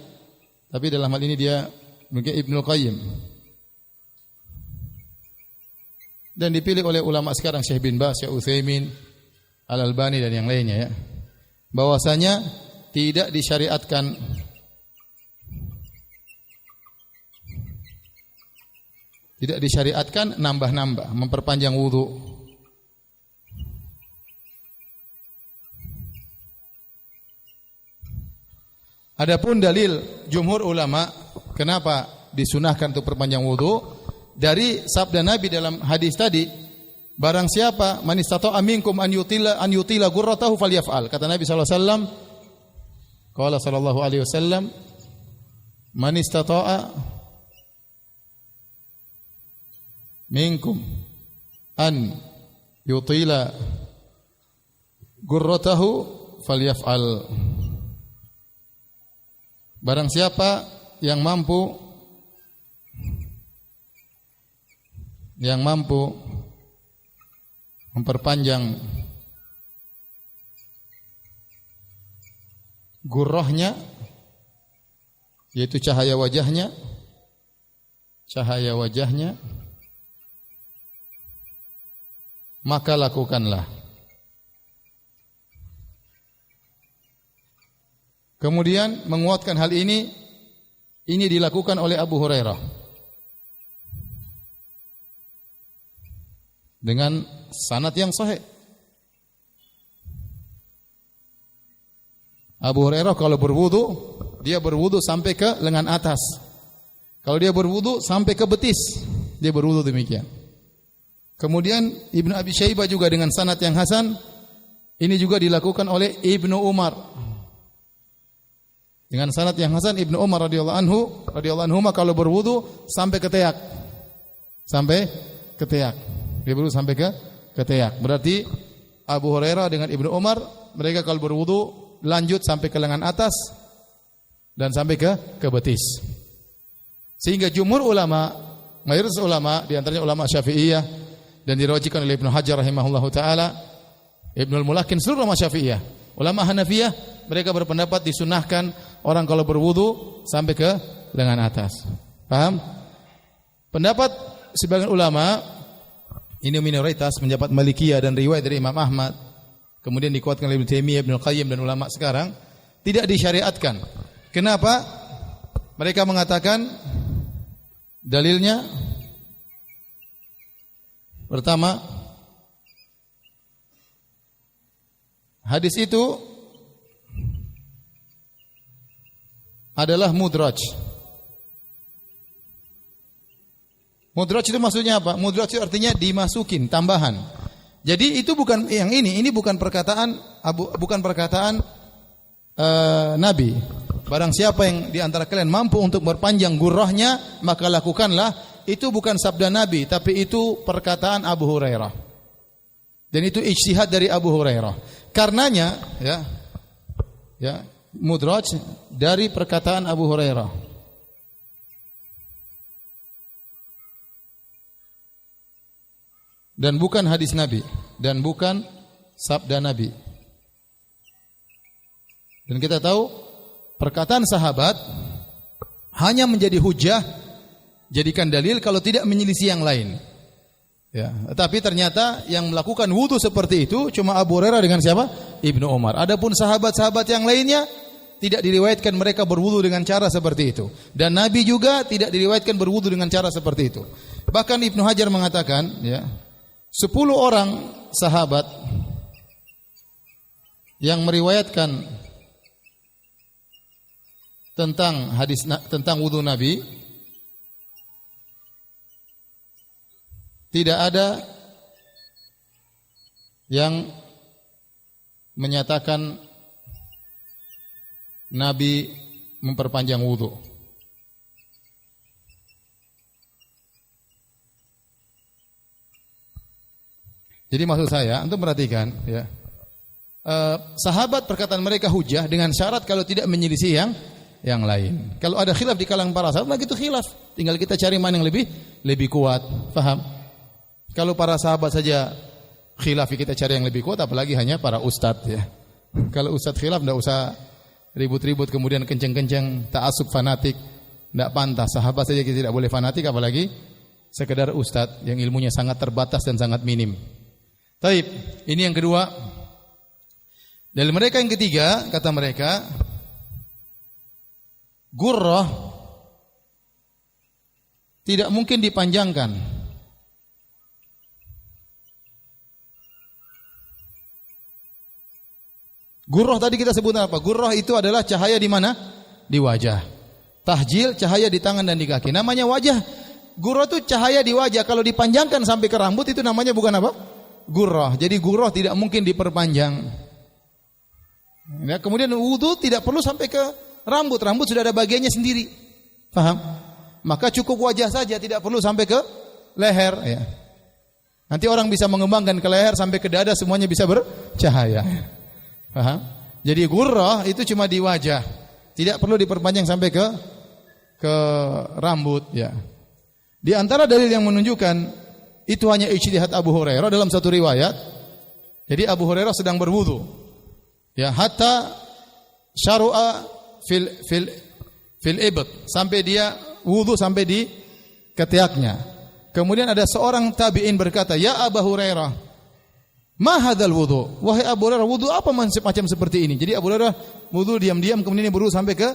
tapi dalam hal ini dia mungkin Ibnu Qayyim. Dan dipilih oleh ulama sekarang Syekh bin Baz, Syekh Utsaimin, Al-Albani dan yang lainnya ya. Bahwasanya tidak disyariatkan nambah-nambah, memperpanjang wudu. Adapun dalil jumhur ulama kenapa disunahkan untuk perpanjang wudu, dari sabda Nabi dalam hadis tadi, barang siapa man istata'a minkum an yutila gurratahu falyaf'al. Kata Nabi sallallahu alaihi wasallam, qala sallallahu alaihi wasallam, man istata'a minkum an yutila gurratahu falyaf'al. Barang siapa yang mampu memperpanjang gurrahnya, yaitu cahaya wajahnya, maka lakukanlah. Kemudian menguatkan hal ini dilakukan oleh Abu Hurairah dengan sanad yang sahih. Abu Hurairah kalau berwudu, dia berwudu sampai ke lengan atas. Kalau dia berwudu sampai ke betis, dia berwudu demikian. Kemudian Ibnu Abi Syaibah juga dengan sanad yang hasan, ini juga dilakukan oleh Ibnu Umar. Dengan sanad yang hasan, Ibnu Umar radhiyallahu anhu kalau berwudu sampai ke teak. Sampai ke teak. Dia berwudu sampai ke teak. Berarti Abu Hurairah dengan Ibnu Umar, mereka kalau berwudu lanjut sampai ke lengan atas dan sampai ke betis. Sehingga jumhur ulama, mayoritas ulama, di antaranya ulama Syafi'iyah dan diriwayatkan oleh Ibnu Hajar rahimahullahu taala, Ibnul Mulakin, seluruh ulama Syafi'iyah. Ulama Hanafiyah mereka berpendapat disunahkan orang kalau berwudu sampai ke lengan atas. Paham? Pendapat sebagian ulama ini minoritas, pendapat Malikiyah dan riwayat dari Imam Ahmad, kemudian dikuatkan oleh Ibnu Taimiyah, Ibnu Qayyim dan ulama sekarang, tidak disyariatkan. Kenapa? Mereka mengatakan dalilnya pertama, hadis itu adalah mudraj. Mudraj itu maksudnya apa? Mudraj itu artinya dimasukin, tambahan. Jadi itu bukan yang ini bukan perkataan Nabi. Barang siapa yang di antara kalian mampu untuk berpanjang gurrahnya, maka lakukanlah. Itu bukan sabda Nabi, tapi itu perkataan Abu Hurairah. Dan itu ijtihad dari Abu Hurairah. Karenanya ya mudraj dari perkataan Abu Hurairah. Dan bukan hadis Nabi, dan bukan sabda Nabi. Dan kita tahu perkataan sahabat hanya menjadi hujah, jadikan dalil kalau tidak menyelisih yang lain. Ya, tapi ternyata yang melakukan wudu seperti itu cuma Abu Hurairah dengan siapa? Ibnu Umar. Adapun sahabat-sahabat yang lainnya tidak diriwayatkan mereka berwudu dengan cara seperti itu. Dan Nabi juga tidak diriwayatkan berwudu dengan cara seperti itu. Bahkan Ibnu Hajar mengatakan, ya, 10 orang sahabat yang meriwayatkan tentang wudu Nabi, tidak ada yang menyatakan Nabi memperpanjang wudu. Jadi maksud saya, antum perhatikan, ya, sahabat perkataan mereka hujah dengan syarat kalau tidak menyelisih yang lain. Kalau ada khilaf di kalangan para sahabat, itu khilaf. Tinggal kita cari mana yang lebih kuat. Paham? Kalau para sahabat saja khilaf, kita cari yang lebih kuat, apalagi hanya para ustadz, ya. Kalau ustadz khilaf, tidak usah ribut-ribut kemudian kenceng-kenceng, ta'assub fanatik, tidak pantas. Sahabat saja kita tidak boleh fanatik, apalagi sekedar ustadz yang ilmunya sangat terbatas dan sangat minim. Taib, ini yang kedua. Dari mereka yang ketiga, kata mereka, gurrah tidak mungkin dipanjangkan. Gurrah tadi kita sebut apa? Gurrah itu adalah cahaya di mana? Di wajah. Tahjil cahaya di tangan dan di kaki. Namanya wajah. Gurrah itu cahaya di wajah. Kalau dipanjangkan sampai ke rambut itu namanya bukan apa? Gurrah. Jadi gurrah tidak mungkin diperpanjang. Ya, kemudian wudu tidak perlu sampai ke rambut. Rambut sudah ada bagiannya sendiri. Paham? Maka cukup wajah saja, tidak perlu sampai ke leher, ya. Nanti orang bisa mengembangkan ke leher sampai ke dada, semuanya bisa bercahaya. Paham? Jadi gurrah itu cuma di wajah. Tidak perlu diperpanjang sampai ke rambut, ya. Di antara dalil yang menunjukkan itu hanya ijtihad Abu Hurairah dalam satu riwayat. Jadi Abu Hurairah sedang berwudu. Ya, hatta syar'a fil ibd, sampai dia wudu sampai di ketiaknya. Kemudian ada seorang tabi'in berkata, "Ya Abu Hurairah, Ma hadzal wudu? Wahai Abu Hurairah, wudu apa macam seperti ini? Jadi Abu Hurairah wudu diam-diam kemudian dia berwudu sampai ke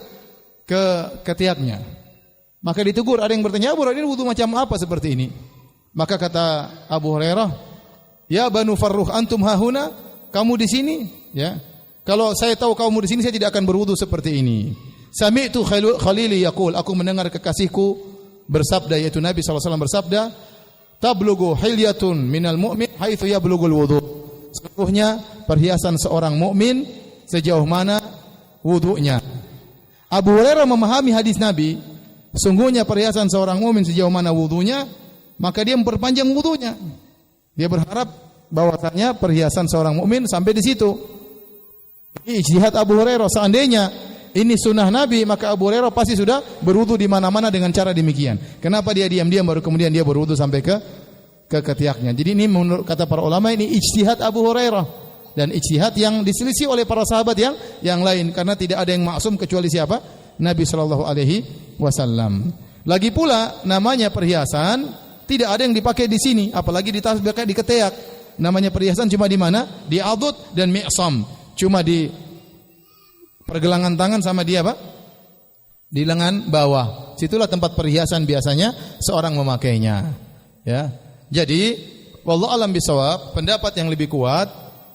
ketiaknya. Maka ditegur, ada yang bertanya, Abu Hurairah, ini wudu macam apa seperti ini? Maka kata Abu Hurairah, ya Banu Farrukh, antum hahuna, kamu di sini, ya. Kalau saya tahu kamu di sini, saya tidak akan berwudu seperti ini. Sami'tu Khalili yaqul, aku mendengar kekasihku bersabda, yaitu Nabi SAW bersabda, tablughu hilyatun minal mu'min haitsu yablughul wudu. Sesungguhnya perhiasan seorang mukmin sejauh mana wudunya. Abu Hurairah memahami hadis Nabi, sungguhnya perhiasan seorang mukmin sejauh mana wudunya, maka dia memperpanjang wudunya. Dia berharap bahwasanya perhiasan seorang mukmin sampai di situ. Ini ijtihad Abu Hurairah. Seandainya ini sunnah Nabi, maka Abu Hurairah pasti sudah berwudu di mana-mana dengan cara demikian. Kenapa dia diam-diam baru kemudian dia berwudu sampai ke ketiaknya? Jadi ini menurut kata para ulama ini ijtihad Abu Hurairah dan ijtihad yang diselisih oleh para sahabat yang lain, karena tidak ada yang maksum kecuali siapa? Nabi sallallahu alaihi wasallam. Lagi pula namanya perhiasan tidak ada yang dipakai di sini, apalagi di tasbih di ketiak. Namanya perhiasan cuma di mana? Di adud dan mi'sam. Cuma di pergelangan tangan sama dia apa? Di lengan bawah. Situlah tempat perhiasan biasanya seorang memakainya. Ya. Jadi, wallahu alam bisawab, pendapat yang lebih kuat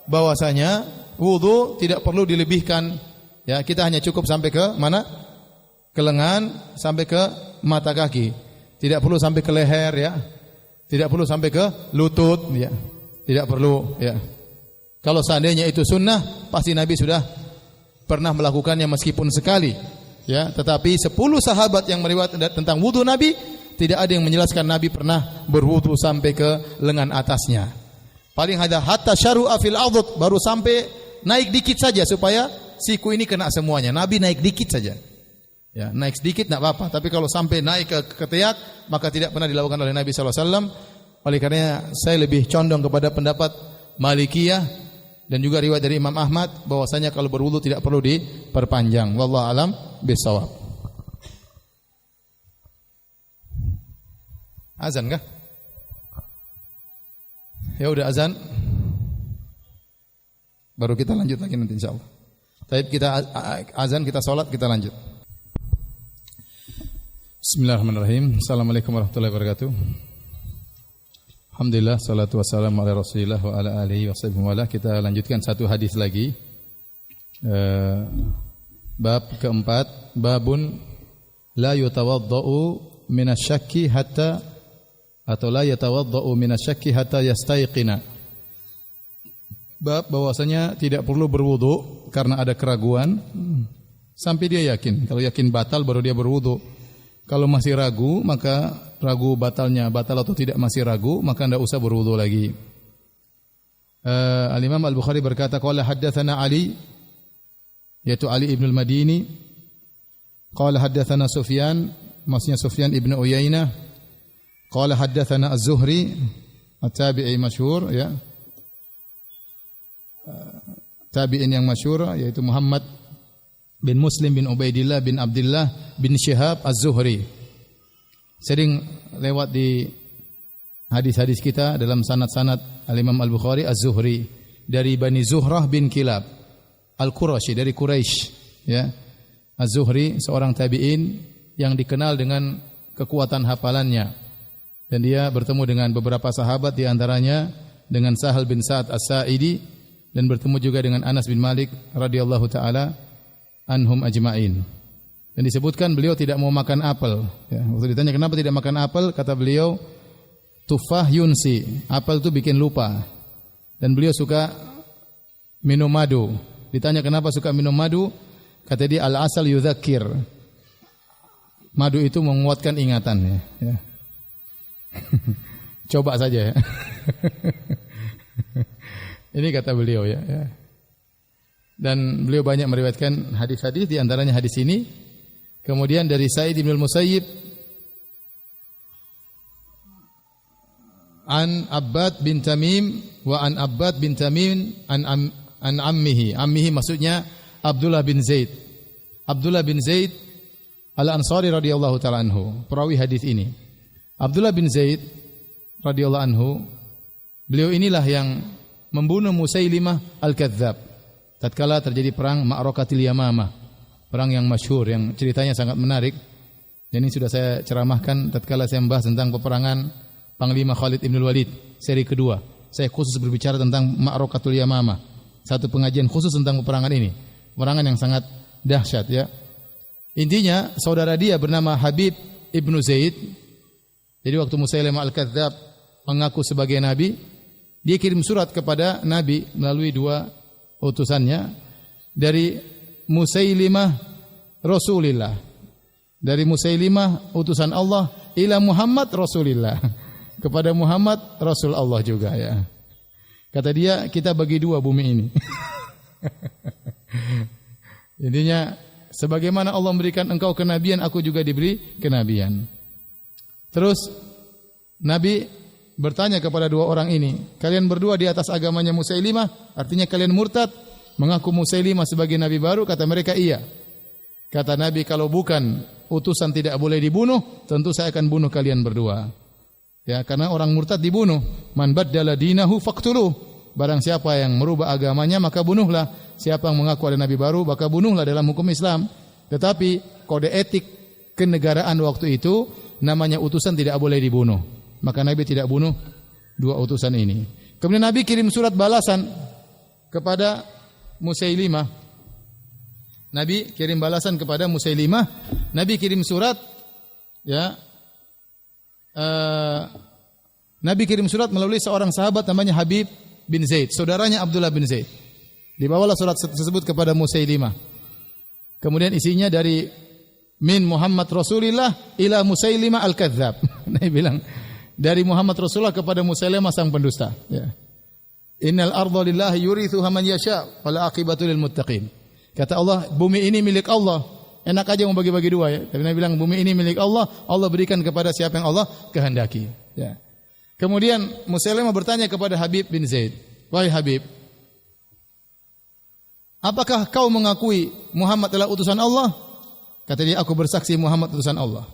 bahwasanya wudu tidak perlu dilebihkan. Ya, kita hanya cukup sampai ke mana? Ke lengan sampai ke mata kaki. Tidak perlu sampai ke leher, ya. Tidak perlu sampai ke lutut, ya. Tidak perlu, ya. Kalau seandainya itu sunnah, pasti Nabi sudah pernah melakukannya meskipun sekali, ya. Tetapi 10 sahabat yang meriwayatkan tentang wudu Nabi, tidak ada yang menjelaskan Nabi pernah berwudu sampai ke lengan atasnya. Paling ada hatta syarua fil adud, baru sampai naik dikit saja supaya siku ini kena semuanya. Nabi naik dikit saja. Ya, naik sedikit enggak apa-apa, tapi kalau sampai naik ke ketiak maka tidak pernah dilakukan oleh Nabi sallallahu alaihi wasallam. Oleh karenanya saya lebih condong kepada pendapat Malikiyah dan juga riwayat dari Imam Ahmad bahwasanya kalau berwudu tidak perlu diperpanjang. Wallahu alam bisawab. Azan kah? Ya udah azan. Baru kita lanjut lagi nanti insyaallah. Baik, kita azan, kita salat, kita lanjut. Bismillahirrahmanirrahim. Assalamualaikum warahmatullahi wabarakatuh. Alhamdulillah, salatu wassalamu ala Rasulillah wa ala alihi wa sahbihi wa ala. Kita lanjutkan satu hadis lagi. Bab keempat, babun la yatawaddau minasyakki hatta atau la yatawaddau minasyakki hatta yastaiqina. Bab bahwasanya tidak perlu berwudu karena ada keraguan sampai dia yakin. Kalau yakin batal baru dia berwudu. Kalau masih ragu, maka ragu batalnya batal atau tidak masih ragu, maka tidak usah berwudu lagi. Al-Imam Al-Bukhari berkata, qala haddatsana Ali, yaitu Ali ibn al-Madini. Qala haddatsana Sufyan, maksudnya Sufyan ibn Uyainah. Qala haddatsana Az-Zuhri, at-tabi'i masyhur, ya. Tabi'in yang masyhur yaitu Muhammad bin Muslim bin Ubaidillah bin Abdullah bin Syihab Az-Zuhri. Sering lewat di hadis-hadis kita dalam sanad-sanad Al-Imam Al-Bukhari Az-Zuhri dari Bani Zuhrah bin Kilab Al-Qurashi, dari Quraisy, ya. Az-Zuhri seorang tabi'in yang dikenal dengan kekuatan hafalannya, dan dia bertemu dengan beberapa sahabat, di antaranya dengan Sahal bin Sa'ad As-Sa'idi, dan bertemu juga dengan Anas bin Malik radhiyallahu taala anhum ajma'in. Dan disebutkan beliau tidak mau makan apel, ya. Waktu ditanya kenapa tidak makan apel, kata beliau, tufah yunsi, apel itu bikin lupa. Dan beliau suka minum madu. Ditanya kenapa suka minum madu, kata dia al-asal yudzakir, madu itu menguatkan ingatan, ya. Coba saja, ya. Ini kata beliau, ya. Dan beliau banyak meriwayatkan hadis-hadis, di antaranya hadis ini. Kemudian dari Sa'id bin Al-Musayyib an Abbad bin Tamim wa an Abbad bin Tamim an ammihi. Ammihi maksudnya Abdullah bin Zaid. Abdullah bin Zaid Al-Ansari radhiyallahu taala anhu, perawi hadis ini. Abdullah bin Zaid radhiyallahu anhu, beliau inilah yang membunuh Musailimah Al-Kadzdzab. Tatkala terjadi perang Ma'rakatil Yamamah, perang yang masyhur yang ceritanya sangat menarik. Dan ini sudah saya ceramahkan tatkala saya membahas tentang peperangan Panglima Khalid Ibn Walid seri kedua. Saya khusus berbicara tentang Ma'rakatul Yamamah. Satu pengajian khusus tentang peperangan ini. Peperangan yang sangat dahsyat ya. Intinya saudara dia bernama Habib Ibnu Zaid. Jadi waktu Musailimah Al-Kadzdzab mengaku sebagai nabi, dia kirim surat kepada Nabi melalui dua utusannya dari Musailimah Rasulillah. Dari Musailimah utusan Allah ila Muhammad Rasulillah. Kepada Muhammad Rasul Allah juga ya. Kata dia, kita bagi dua bumi ini. Intinya sebagaimana Allah memberikan engkau kenabian, aku juga diberi kenabian. Terus Nabi bertanya kepada dua orang ini, kalian berdua di atas agamanya Musailimah? Artinya kalian murtad, mengaku Musailimah sebagai nabi baru? Kata mereka iya. Kata Nabi, kalau bukan utusan tidak boleh dibunuh, tentu saya akan bunuh kalian berdua. Ya, karena orang murtad dibunuh. Man baddala dinahu faqtuluh. Barang siapa yang merubah agamanya maka bunuhlah. Siapa yang mengaku ada nabi baru maka bunuhlah dalam hukum Islam. Tetapi kode etik kenegaraan waktu itu namanya utusan tidak boleh dibunuh. Maka Nabi tidak bunuh dua utusan ini. Kemudian Nabi kirim surat balasan kepada Musailimah. Nabi kirim balasan kepada Musailimah. Nabi kirim surat ya. Nabi kirim surat melalui seorang sahabat namanya Habib bin Zaid, saudaranya Abdullah bin Zaid. Dibawalah surat tersebut kepada Musailimah. Kemudian isinya dari min Muhammad Rasulillah ila Musailimah Al-Kadzdzab. Nabi bilang dari Muhammad Rasulullah kepada Musailimah sang pendusta. Ya. Innal arda lillahi yurithuha man yasha wal aqibatu lil muttaqin. Kata Allah, bumi ini milik Allah. Enak aja mau bagi-bagi dua ya. Tapi Nabi bilang bumi ini milik Allah, Allah berikan kepada siapa yang Allah kehendaki. Ya. Kemudian Musailimah bertanya kepada Habib bin Zaid, wahai Habib, apakah kau mengakui Muhammad adalah utusan Allah? Kata dia, aku bersaksi Muhammad utusan Allah.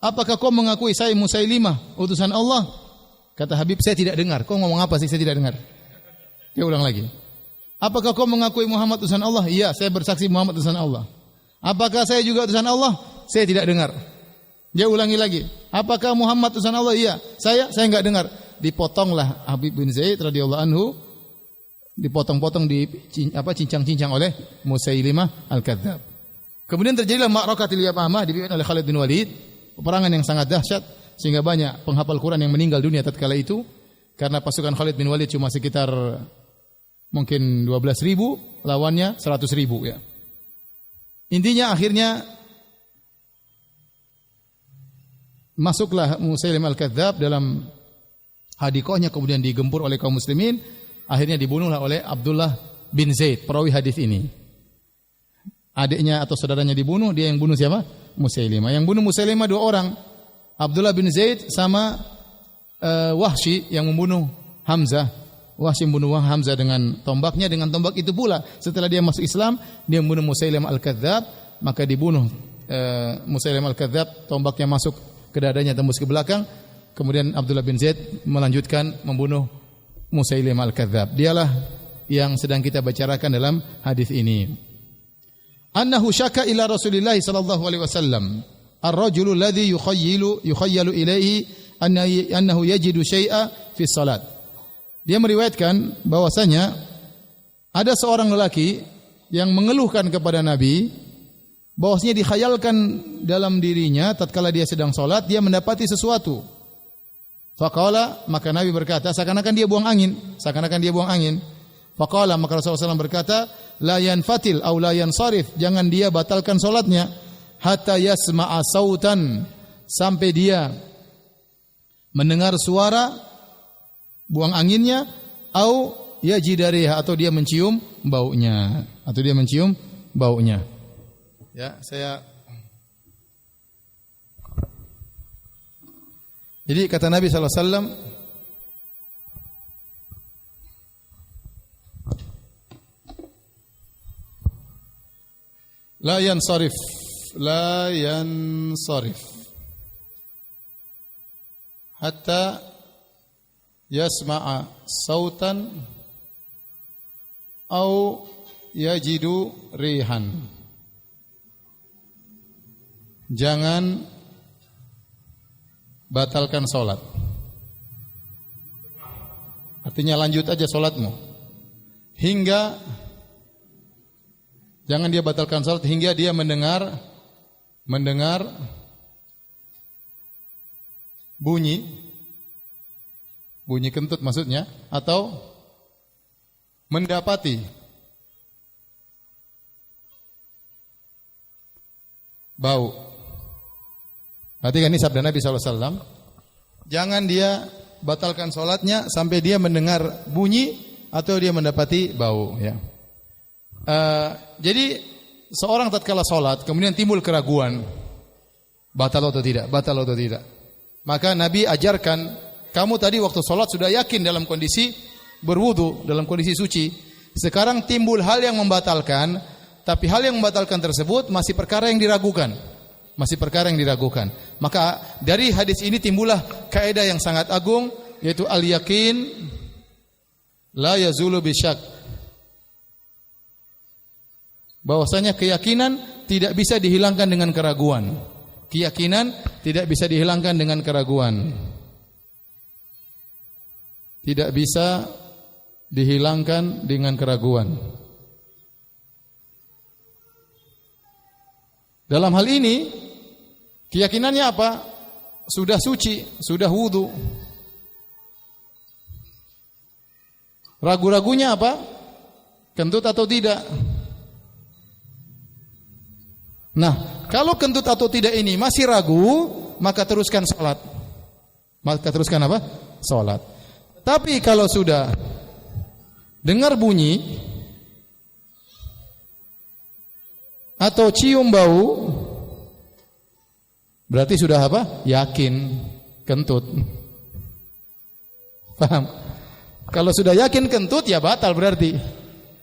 Apakah kau mengakui saya Musailimah utusan Allah? Kata Habib, saya tidak dengar. Kau ngomong apa sih? Saya tidak dengar. Dia ulang lagi. Apakah kau mengakui Muhammad utusan Allah? Iya, saya bersaksi Muhammad utusan Allah. Apakah saya juga utusan Allah? Saya tidak dengar. Dia ulangi lagi. Apakah Muhammad utusan Allah? Iya. Saya enggak dengar. Dipotonglah Habib bin Zaid radhiyallahu anhu, dipotong-potong cincang-cincang oleh Musailimah Al-Kadzdzab. Kemudian terjadilah Ma'rakatil Yamamah dipimpin oleh Khalid bin Walid, peperangan yang sangat dahsyat sehingga banyak penghafal Quran yang meninggal dunia tatkala itu karena pasukan Khalid bin Walid cuma sekitar mungkin 12.000, lawannya 100.000 ya. Intinya akhirnya masuklah Musailimah Al-Kadzdzab dalam hadikohnya, kemudian digempur oleh kaum muslimin, akhirnya dibunuhlah oleh Abdullah bin Zaid, perawi hadis ini. Adiknya atau saudaranya dibunuh, dia yang bunuh siapa? Musailimah. Yang bunuh Musailimah dua orang, Abdullah bin Zaid sama Wahsy yang membunuh Hamzah. Wahsy membunuh Hamzah dengan tombaknya, dengan tombak itu pula setelah dia masuk Islam dia membunuh Musailimah Al-Kadzdzab, maka dibunuh Musailimah Al-Kadzdzab, tombaknya masuk ke dadanya tembus ke belakang. Kemudian Abdullah bin Zaid melanjutkan membunuh Musailimah Al-Kadzdzab. Dialah yang sedang kita bicarakan dalam hadis ini. Annahu syaka ila Rasulillah sallallahu alaihi wasallam ar-rajulu alladhi yukhayyalu ilaihi annahu yajidu syai'a fi salat. Dia meriwayatkan bahwasanya ada seorang lelaki yang mengeluhkan kepada Nabi bahwasanya dikhayalkan dalam dirinya tatkala dia sedang salat dia mendapati sesuatu. Faqala, maka Nabi berkata seakan-akan dia buang angin. Faqala, maka Rasulullah SAW berkata, la yanfatil aw la yansarif, jangan dia batalkan salatnya hatta yasma'a sautan, sampai dia mendengar suara buang anginnya, au yajidariha, atau dia mencium baunya. Ya, jadi kata Nabi sallallahu alaihi wasallam, la yansarif hatta yasma'a sautan au yajidu rihan. Jangan batalkan salat. Artinya lanjut aja salatmu. Hingga jangan dia batalkan salat hingga dia mendengar bunyi kentut maksudnya, atau mendapati bau. Perhatikan ini sabda Nabi SAW. Jangan dia batalkan sholatnya sampai dia mendengar bunyi atau dia mendapati bau. Ya. Jadi seorang tatkala sholat kemudian timbul keraguan, batal atau tidak. Maka Nabi ajarkan, kamu tadi waktu sholat sudah yakin dalam kondisi berwudu, dalam kondisi suci. Sekarang timbul hal yang membatalkan, tapi hal yang membatalkan tersebut masih perkara yang diragukan. Maka dari hadis ini timbullah kaidah yang sangat agung, yaitu al-yakin la yazulu bisyak. Bahwasanya keyakinan tidak bisa dihilangkan dengan keraguan. Keyakinan tidak bisa dihilangkan dengan keraguan. Tidak bisa dihilangkan dengan keraguan. Dalam hal ini, keyakinannya apa? Sudah suci, sudah wudu. Ragu-ragunya apa? Kentut atau tidak? Nah, kalau kentut atau tidak ini masih ragu, maka teruskan salat. Maka teruskan apa? Salat. Tapi kalau sudah dengar bunyi atau cium bau, berarti sudah apa? Yakin kentut. Paham? Kalau sudah yakin kentut ya batal berarti.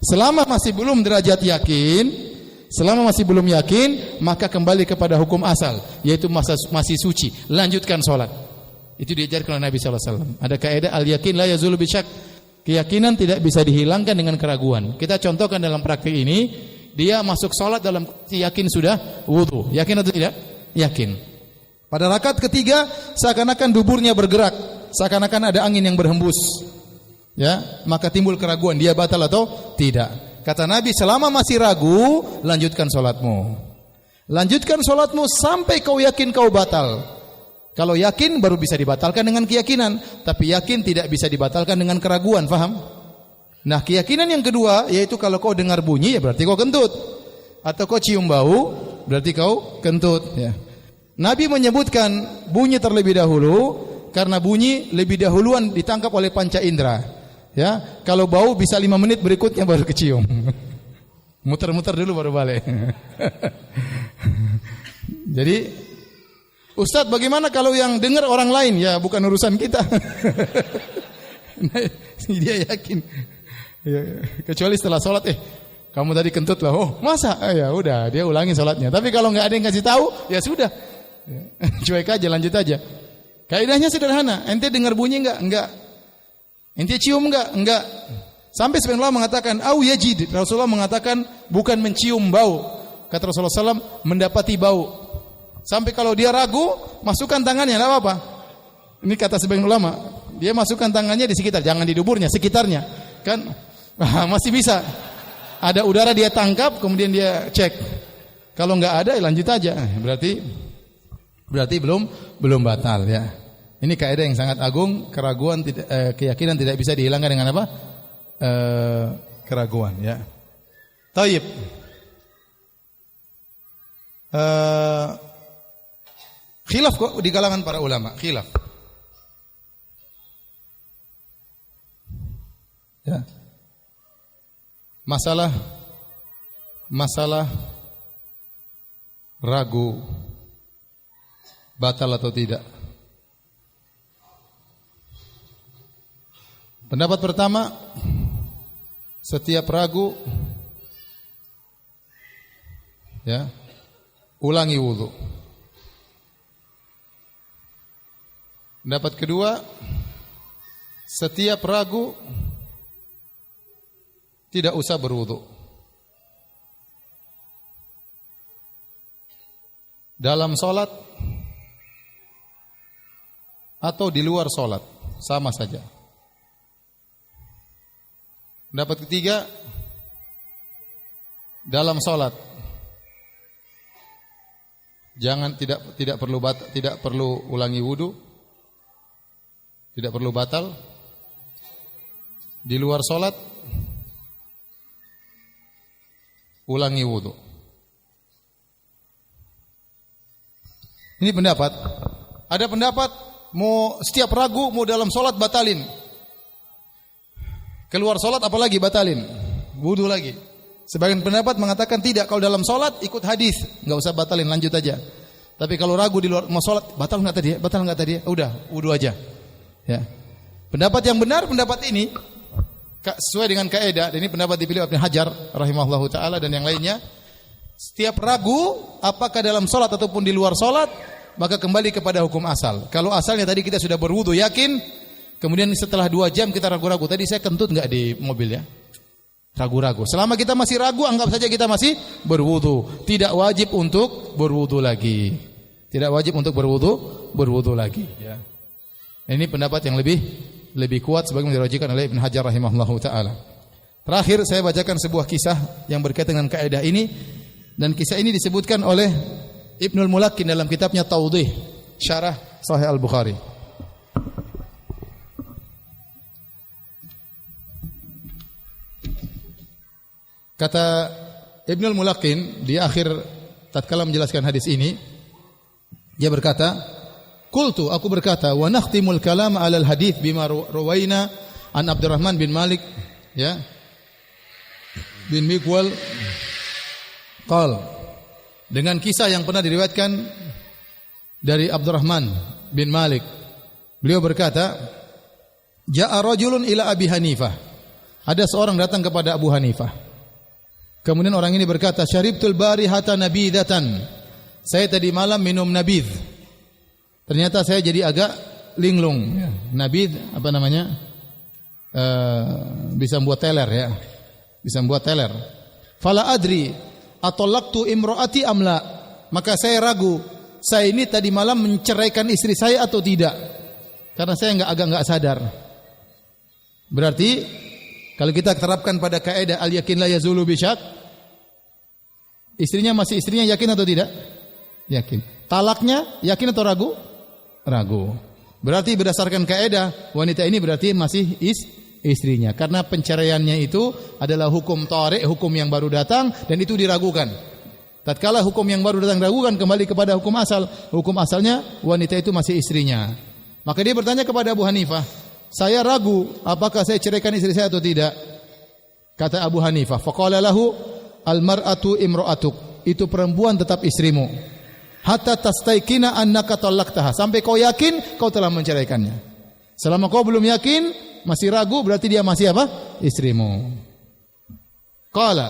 Selama masih belum derajat yakin, maka kembali kepada hukum asal, yaitu masih suci, lanjutkan sholat. Itu diajarkan oleh Nabi SAW. Ada kaidah al-yakin la yazulu bisyak. Keyakinan tidak bisa dihilangkan dengan keraguan. Kita contohkan dalam praktik ini, dia masuk sholat dalam yakin sudah wudu. Yakin atau tidak? Yakin. Pada rakaat ketiga, seakan-akan duburnya bergerak, seakan-akan ada angin yang berhembus. Ya, maka timbul keraguan, dia batal atau tidak. Kata Nabi, selama masih ragu, lanjutkan sholatmu. Lanjutkan sholatmu sampai kau yakin kau batal. Kalau yakin baru bisa dibatalkan dengan keyakinan, tapi yakin tidak bisa dibatalkan dengan keraguan, faham? Nah, keyakinan yang kedua yaitu kalau kau dengar bunyi ya berarti kau kentut, atau kau cium bau berarti kau kentut. Ya. Nabi menyebutkan bunyi terlebih dahulu karena bunyi lebih dahuluan ditangkap oleh panca indera. Ya, kalau bau bisa 5 menit berikutnya baru kecium. Muter-muter dulu baru balik. Jadi, Ustadz, bagaimana kalau yang dengar orang lain? Ya, bukan urusan kita. Dia yakin. Ya, kecuali setelah sholat, kamu tadi kentut lah. Oh, masa? Ya udah, dia ulangi sholatnya. Tapi kalau nggak ada yang kasih tahu, ya sudah. Cuek aja, lanjut aja. Kaidahnya sederhana. Ente dengar bunyi enggak? Ente cium enggak? Sampai sebagian ulama mengatakan au yajid. Rasulullah mengatakan bukan mencium bau. Kata Rasulullah SAW, mendapati bau. Sampai kalau dia ragu, masukkan tangannya, enggak apa-apa. Ini kata sebagian ulama. Dia masukkan tangannya di sekitar, jangan di duburnya, sekitarnya. Kan masih bisa. Ada udara dia tangkap, kemudian dia cek. Kalau enggak ada, ya lanjut aja. Berarti belum batal ya. Ini kaidah yang sangat agung, keraguan keyakinan tidak bisa dihilangkan dengan apa? Keraguan ya. Taib. Khilaf kok di kalangan para ulama, khilaf. Ya. Masalah ragu batal atau tidak. Pendapat pertama, setiap ragu ya, ulangi wudu. Pendapat kedua, setiap ragu tidak usah berwudu. Dalam salat atau di luar salat sama saja. Pendapat ketiga, dalam salat tidak perlu ulangi wudu, tidak perlu batal. Di luar salat ulangi wudu. Ini pendapat. Ada pendapat mau setiap ragu mau dalam salat batalin. Keluar salat apalagi batalin. Wudu lagi. Sebagian pendapat mengatakan tidak, kalau dalam salat ikut hadis, enggak usah batalin, lanjut aja. Tapi kalau ragu di luar mau salat, batal enggak tadi? Batal enggak tadi? Udah, wudu aja. Ya. Pendapat yang benar pendapat ini sesuai dengan kaidah, dan ini pendapat dipilih Ibnu Hajar rahimahullahu taala dan yang lainnya. Setiap ragu apakah dalam salat ataupun di luar salat, maka kembali kepada hukum asal. Kalau asalnya tadi kita sudah berwudu yakin, kemudian setelah 2 jam kita ragu-ragu, tadi saya kentut enggak di mobil ya? Ragu-ragu. Selama kita masih ragu, anggap saja kita masih berwudu. Tidak wajib untuk berwudu lagi. Tidak wajib untuk berwudu lagi ya. Ini pendapat yang lebih kuat sebagaimana dirajikan oleh Ibnu Hajar rahimahullahu taala. Terakhir saya bacakan sebuah kisah yang berkaitan dengan kaidah ini, dan kisah ini disebutkan oleh Ibnul Mulaqin dalam kitabnya Tawdih Syarah Sahih Al-Bukhari. Kata Ibnul Mulaqin di akhir tatkala menjelaskan hadis ini, dia berkata, qultu, aku berkata, wa nakhtimul kalam 'alal hadits bima rawaina an Abdurrahman bin Malik ya bin Miqwal qal, dengan kisah yang pernah diriwayatkan dari Abdurrahman bin Malik. Beliau berkata, ja'a rajulun ila Abi Hanifah. Ada seorang datang kepada Abu Hanifah. Kemudian orang ini berkata, syaribtul barihata nabidatan. Saya tadi malam minum nabidh. Ternyata saya jadi agak linglung. Nabidh apa namanya? Bisa membuat teler ya. Bisa membuat teler. Fala adri atallaqtu imraati amla. Maka saya ragu, saya ini tadi malam menceraikan istri saya atau tidak. Karena saya agak enggak sadar. Berarti kalau kita terapkan pada kaidah al yakin la yazulu bisyak, istrinya masih istrinya, yakin atau tidak? Yakin. Talaknya yakin atau ragu? Ragu. Berarti berdasarkan kaidah wanita ini berarti masih istrinya, karena penceraiannya itu adalah hukum tarik, hukum yang baru datang, dan itu diragukan. Tatkala hukum yang baru datang diragukan, kembali kepada hukum asal. Hukum asalnya wanita itu masih istrinya. Maka dia bertanya kepada Abu Hanifah, saya ragu apakah saya ceraikan istri saya atau tidak. Kata Abu Hanifah, faqala lahu al-mar'atu imra'atuk. Itu perempuan tetap istrimu. Hatta tastaikina annaka talaqtaha, sampai kau yakin kau telah menceraikannya. Selama kau belum yakin, masih ragu, berarti dia masih apa? Istrimu. Qala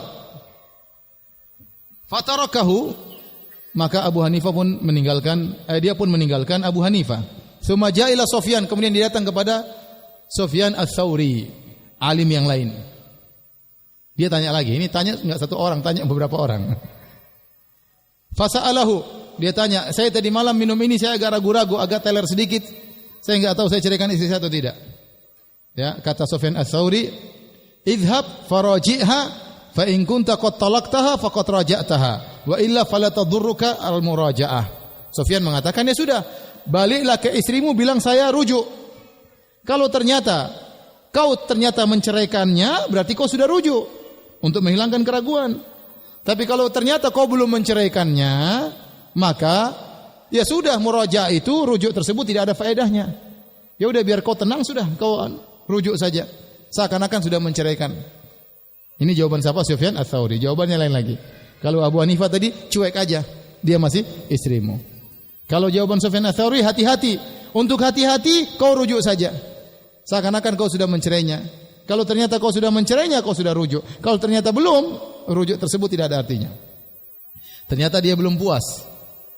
fatarakahu, maka Abu Hanifah pun meninggalkan, dia pun meninggalkan Abu Hanifah. Tsumma ja'a ila Sufyan, kemudian dia datang kepada Sufyan Ats-Tsauri, alim yang lain. Dia tanya lagi, ini tanya enggak satu orang, tanya beberapa orang. Fasa'alahu, dia tanya, saya tadi malam minum ini saya agak ragu-ragu, agak teler sedikit. Saya enggak tahu saya ceraikan istri saya atau tidak. Ya, kata Sufyan Ats-Tsauri, "Idhhab faraji'ha fa in kunta qad talaqtaha faqad raja'taha wa illa fala tadurruka al-muraja'ah." Sufyan mengatakan, ya sudah, baliklah ke istrimu, bilang saya rujuk. Kalau ternyata kau menceraikannya, berarti kau sudah rujuk untuk menghilangkan keraguan. Tapi kalau ternyata kau belum menceraikannya, maka ya sudah, muraja itu, rujuk tersebut tidak ada faedahnya. Ya udah, biar kau tenang, sudah kau rujuk saja, seakan-akan sudah menceraikan. Ini jawaban siapa? Sufyan Ats-Tsauri. Jawabannya lain lagi. Kalau Abu Hanifah tadi cuek aja, dia masih istrimu. Kalau jawaban Sufyan Ats-Tsauri, hati-hati. Untuk hati-hati kau rujuk saja, seakan-akan kau sudah mencerainya. Kalau ternyata kau sudah mencerainya, kau sudah rujuk. Kalau ternyata belum, rujuk tersebut tidak ada artinya. Ternyata dia belum puas.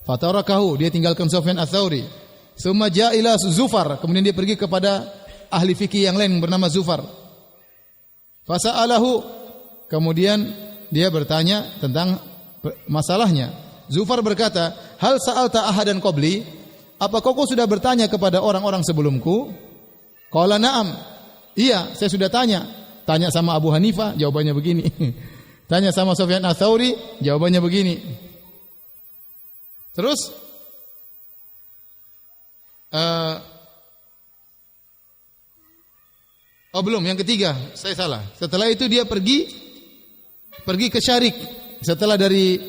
Fatarakahu, dia tinggalkan Sufyan Ats-Tsauri. Tsumma ja'a ila Zufar, kemudian dia pergi kepada ahli fikih yang lain bernama Zufar. Fasa'alahu, Kemudian dia bertanya tentang masalahnya. Zufar berkata, "Hal sa'alta ahadan qabli?" Apa kau sudah bertanya kepada orang-orang sebelumku? Qala na'am. Iya, saya sudah tanya. Tanya sama Abu Hanifah, jawabannya begini. Tanya sama Sufyan Ats-Tsauri, jawabannya begini. Terus belum, yang ketiga, saya salah. Setelah itu dia pergi ke Syarik. Setelah dari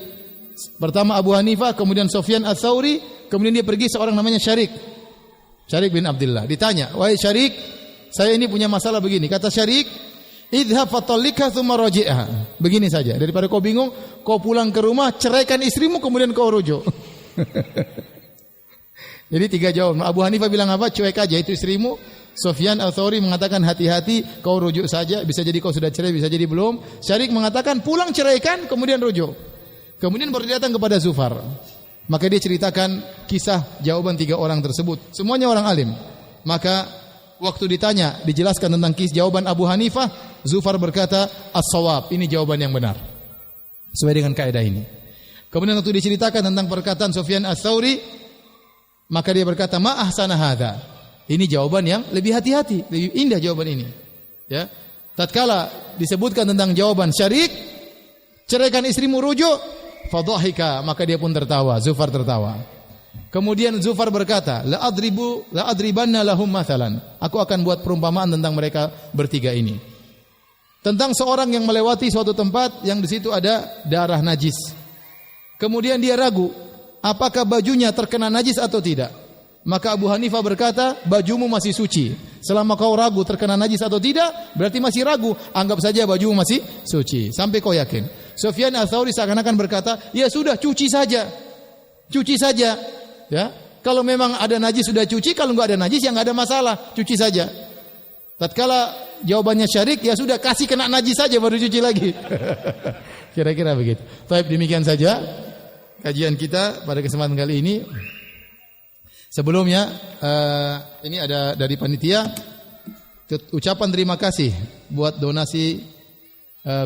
pertama Abu Hanifah, kemudian Sufyan Ats-Tsauri, kemudian dia pergi seorang namanya Syarik bin Abdullah. Ditanya, "Wahai Syarik, saya ini punya masalah begini." Kata Syarik, "Idhab fatallikha tsumma raji'ha." Begini saja, daripada kau bingung, kau pulang ke rumah, ceraikan istrimu kemudian kau rujuk. Jadi 3 jawaban. Abu Hanifah bilang apa? Cuek aja itu istrimu. Sufyan Ats-Tsauri mengatakan hati-hati, kau rujuk saja, bisa jadi kau sudah cerai, bisa jadi belum. Syarik mengatakan pulang ceraikan kemudian rujuk. Kemudian baru datang kepada Zufar. Maka dia ceritakan kisah jawaban 3 orang tersebut. Semuanya orang alim. Maka waktu ditanya, dijelaskan tentang jawaban Abu Hanifah, Zufar berkata, "As-shawab." Ini jawaban yang benar. Sesuai dengan kaidah ini. Kemudian waktu diceritakan tentang perkataan Sufyan Ats-Tsauri, maka dia berkata, "Ma ahsana hadza." Ini jawaban yang lebih hati-hati, lebih indah jawaban ini. Ya. Tatkala disebutkan tentang jawaban Syarik, ceraikan istrimu rujuk, fadhahika, maka dia pun tertawa, Zufar tertawa. Kemudian Zufar berkata, la adribanna lahum mathalan. Aku akan buat perumpamaan tentang mereka bertiga ini. Tentang seorang yang melewati suatu tempat yang di situ ada darah najis. Kemudian dia ragu, apakah bajunya terkena najis atau tidak? Maka Abu Hanifah berkata, bajumu masih suci. Selama kau ragu terkena najis atau tidak, berarti masih ragu. Anggap saja bajumu masih suci. Sampai kau yakin. Sufyan Ats-Tsauri seakan-akan berkata, ya sudah, cuci saja. Cuci saja. Ya, kalau memang ada najis sudah cuci, kalau enggak ada najis ya enggak ada masalah, cuci saja. Tatkala jawabannya Syarik, ya sudah, kasih kena najis saja baru cuci lagi. Kira-kira begitu. Baik, demikian saja kajian kita pada kesempatan kali ini. Sebelumnya ini ada dari panitia ucapan terima kasih buat donasi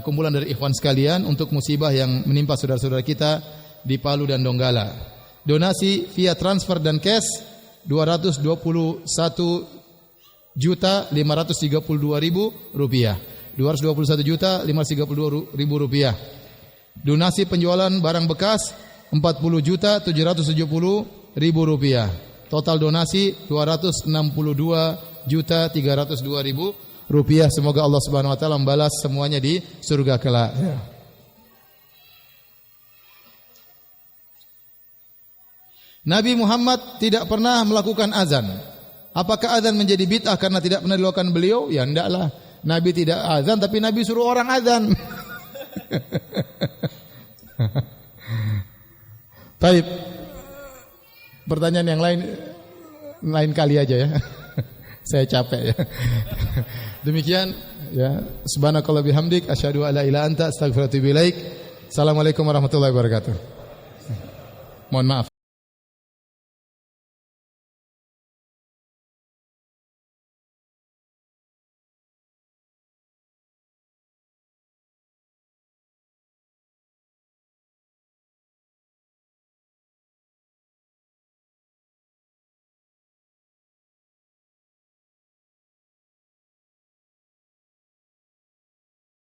kumpulan dari ikhwan sekalian untuk musibah yang menimpa saudara-saudara kita di Palu dan Donggala. Donasi via transfer dan cash 221.532.000 rupiah. 221.532.000 rupiah. Donasi penjualan barang bekas 40.770.000 rupiah. Total donasi 262.302.000 rupiah. Semoga Allah Subhanahu wa taala membalas semuanya di surga kelak. Ya. Nabi Muhammad tidak pernah melakukan azan. Apakah azan menjadi bid'ah karena tidak pernah dilakukan beliau? Ya endaklah. Nabi tidak azan tapi Nabi suruh orang azan. Baik. Pertanyaan yang lain kali aja ya. Saya capek ya. Demikian ya. Subhanakallah bihamdik asyhadu alla ilaha illa anta astaghfiruka wa atubu ilaik. Assalamualaikum warahmatullahi wabarakatuh. Mohon maaf.